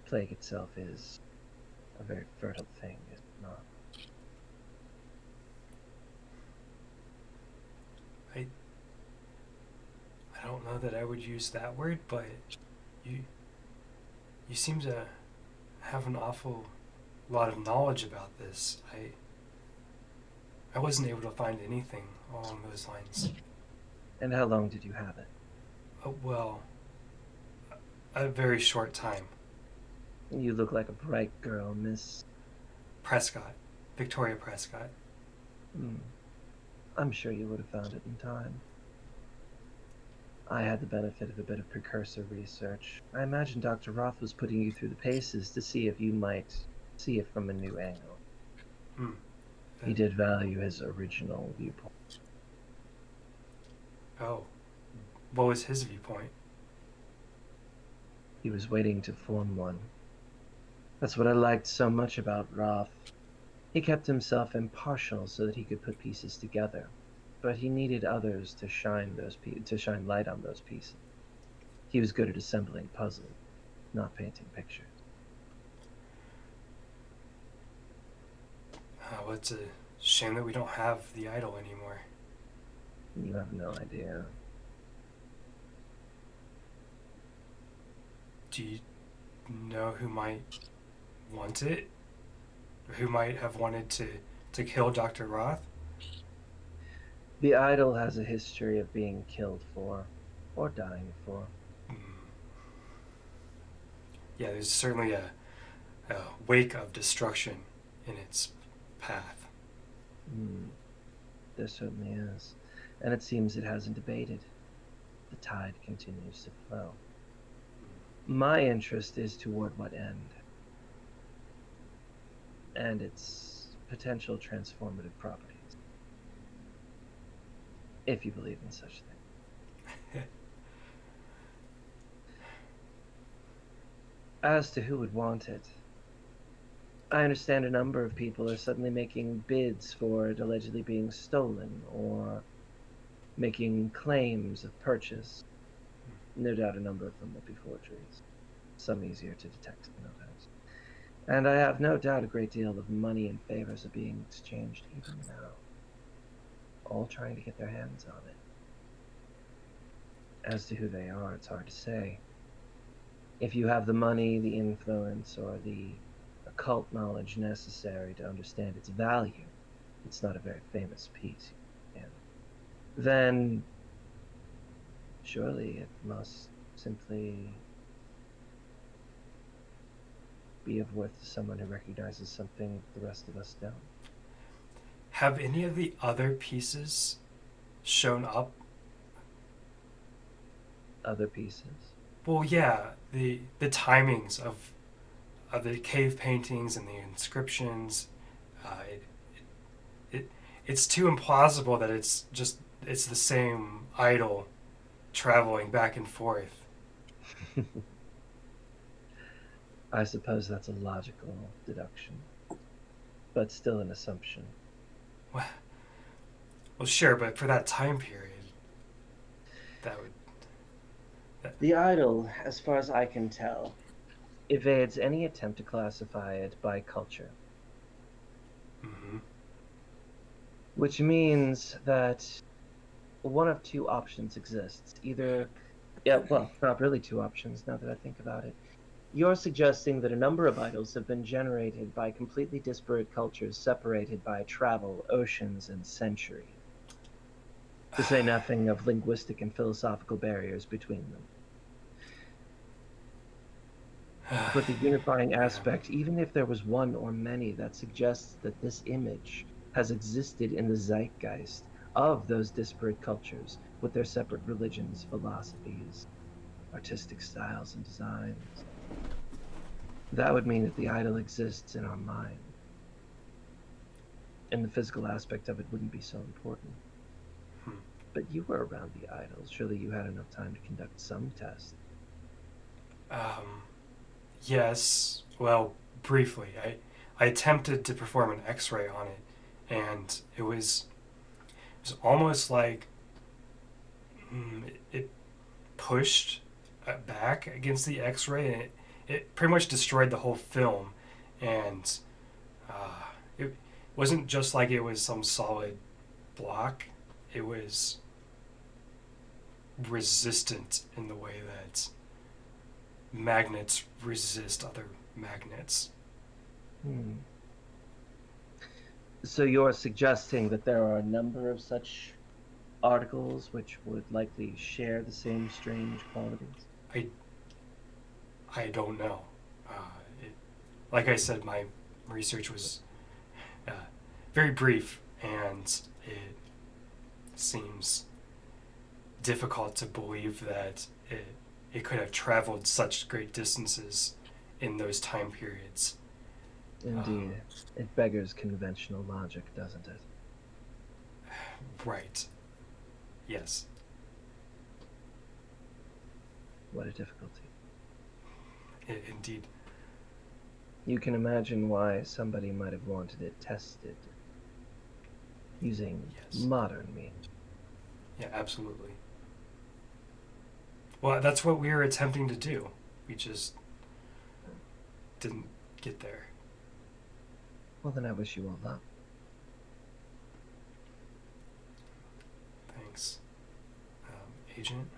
Plague itself is a very fertile thing, is it not? I don't know that I would use that word, but you seem to have an awful lot of knowledge about this. I wasn't able to find anything along those lines. And how long did you have it? Well, a very short time. You look like a bright girl, Miss Prescott. Victoria Prescott. I'm sure you would have found it in time. I had the benefit of a bit of precursor research. I imagine Dr. Roth was putting you through the paces to see if you might see it from a new angle. He did value his original viewpoint. Oh. What was his viewpoint? He was waiting to form one. That's what I liked so much about Roth. He kept himself impartial so that he could put pieces together, but he needed others to shine light on those pieces. He was good at assembling puzzles, not painting pictures. Well, it's a shame that we don't have the idol anymore. You have no idea. Do you know who might want it? Or who might have wanted to kill Dr. Roth? The idol has a history of being killed for, or dying for. Yeah, there's certainly a wake of destruction in its path. There certainly is. And it seems it hasn't abated. The tide continues to flow. My interest is toward what end? And its potential transformative properties. if you believe in such things. As to who would want it, I understand a number of people are suddenly making bids for it allegedly being stolen, or making claims of purchase. No doubt a number of them will be forgeries, some easier to detect than others. And I have no doubt a great deal of money and favors are being exchanged even now, all trying to get their hands on it. As to who they are, it's hard to say. If you have the money, the influence, or the occult knowledge necessary to understand its value, it's not a very famous piece, and then surely it must simply be of worth to someone who recognizes something the rest of us don't. Have any of the other pieces shown up? Other pieces? Well, yeah, the timings of the cave paintings and the inscriptions. It's too implausible that it's the same idol traveling back and forth. I suppose that's a logical deduction, but still an assumption. Well, sure, but for that time period, that would... The idol, as far as I can tell, evades any attempt to classify it by culture. Mm-hmm. Which means that one of two options exists. Either, not really two options now that I think about it. You're suggesting that a number of idols have been generated by completely disparate cultures separated by travel, oceans, and centuries. To say nothing of linguistic and philosophical barriers between them. But the unifying aspect, even if there was one or many, that suggests that this image has existed in the zeitgeist of those disparate cultures with their separate religions, philosophies, artistic styles, and designs. That would mean that the idol exists in our mind. And the physical aspect of it wouldn't be so important. But you were around the idol. Surely you had enough time to conduct some test. Yes. Well, briefly. I attempted to perform an X-ray on it, and it was almost like it pushed back against the X-ray, and it pretty much destroyed the whole film. And it wasn't just like it was some solid block. It was resistant in the way that magnets resist other magnets. So you're suggesting that there are a number of such articles which would likely share the same strange qualities? I don't know. Like I said, my research was very brief, and it seems difficult to believe that it could have traveled such great distances in those time periods. Indeed. It beggars conventional logic, doesn't it? Right. Yes. What a difficulty. Indeed. You can imagine why somebody might have wanted it tested using modern means. Yeah, absolutely. Well, that's what we were attempting to do. We just didn't get there. Well, then I wish you all luck. Thanks. Agent?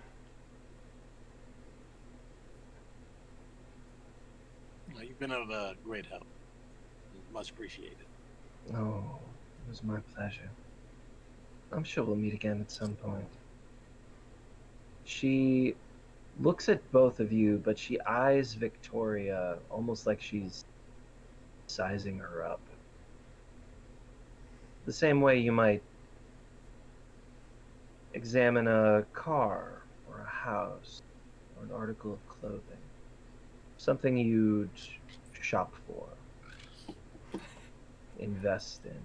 Well, you've been of great help. Much appreciated. Oh, it was my pleasure. I'm sure we'll meet again at some point. She looks at both of you, but she eyes Victoria almost like she's sizing her up. The same way you might examine a car or a house or an article of clothing. Something you'd shop for, invest in.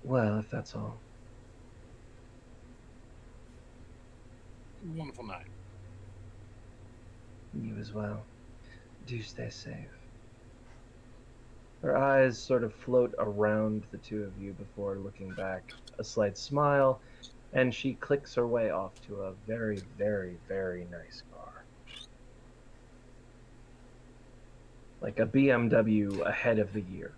Well, if that's all. Wonderful night. You as well. Do stay safe. Her eyes sort of float around the two of you before looking back, a slight smile, and she clicks her way off to a very, very, very nice car. Like a BMW ahead of the year.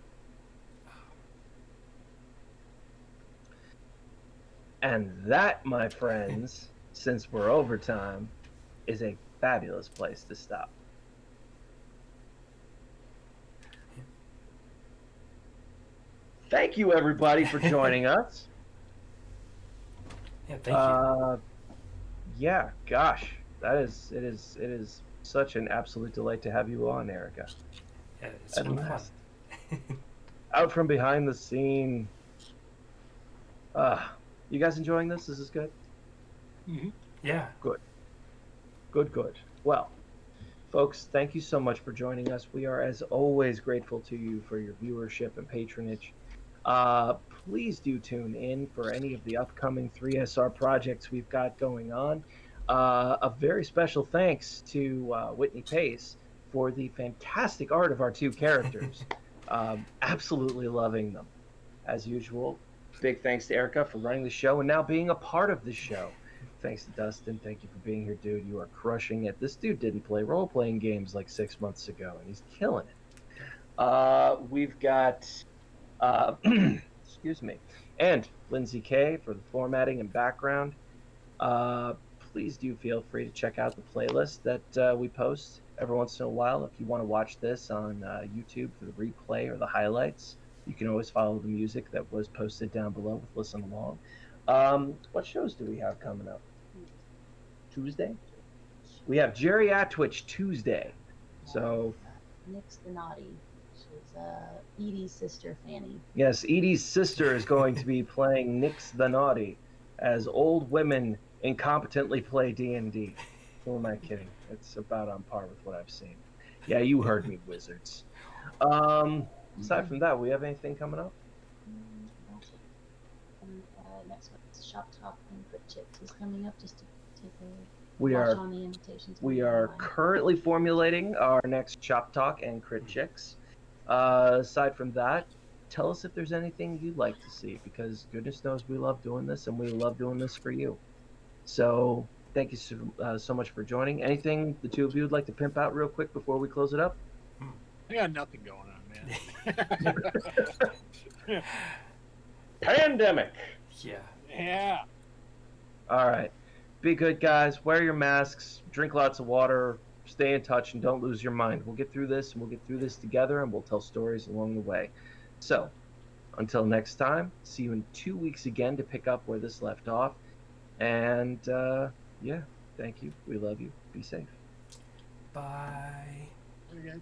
And that, my friends, since we're overtime, is a fabulous place to stop. Thank you, everybody, for joining us. Yeah, thank you. Yeah, gosh, it is such an absolute delight to have you on, Erica. Yeah, it's been fun. Out from behind the scene. You guys enjoying this? Is this good? Mm-hmm. Yeah. Good. Good. Well, folks, thank you so much for joining us. We are, as always, grateful to you for your viewership and patronage. Please do tune in for any of the upcoming 3SR projects we've got going on. A very special thanks to Whitney Pace for the fantastic art of our two characters. Absolutely loving them, as usual. Big thanks to Erica for running the show and now being a part of the show. Thanks to Dustin. Thank you for being here, dude. You are crushing it. This dude didn't play role-playing games like 6 months ago, and he's killing it. We've got... excuse me. And Lindsay K for the formatting and background. Please do feel free to check out the playlist that we post every once in a while. If you want to watch this on YouTube for the replay or the highlights, you can always follow the music that was posted down below with Listen Along. What shows do we have coming up? Tuesday? We have Jerry Atwich Tuesday. So Nix the Naughty. She's Edie's sister, Fanny. yes, Edie's sister is going to be playing Nix the Naughty as old women incompetently play D&D. Who am I kidding? It's about on par with what I've seen. Yeah, you heard me, wizards. Aside from that, we have anything coming up? Next week's Shop Talk and Crit Chicks is coming up just to take a We watch are on the invitations. we are currently formulating our next Shop Talk and Crit Chicks. Aside from that, tell us if there's anything you'd like to see, because goodness knows we love doing this and we love doing this for you. So thank you so much for joining. Anything the two of you would like to pimp out real quick before we close it up? I got nothing going on, man. Pandemic. Yeah. All right. Be good, guys. Wear your masks. Drink lots of water. Stay in touch and don't lose your mind. We'll get through this, and we'll get through this together, and we'll tell stories along the way. So, until next time, see you in 2 weeks again to pick up where this left off. And, yeah, thank you. We love you. Be safe. Bye. Okay.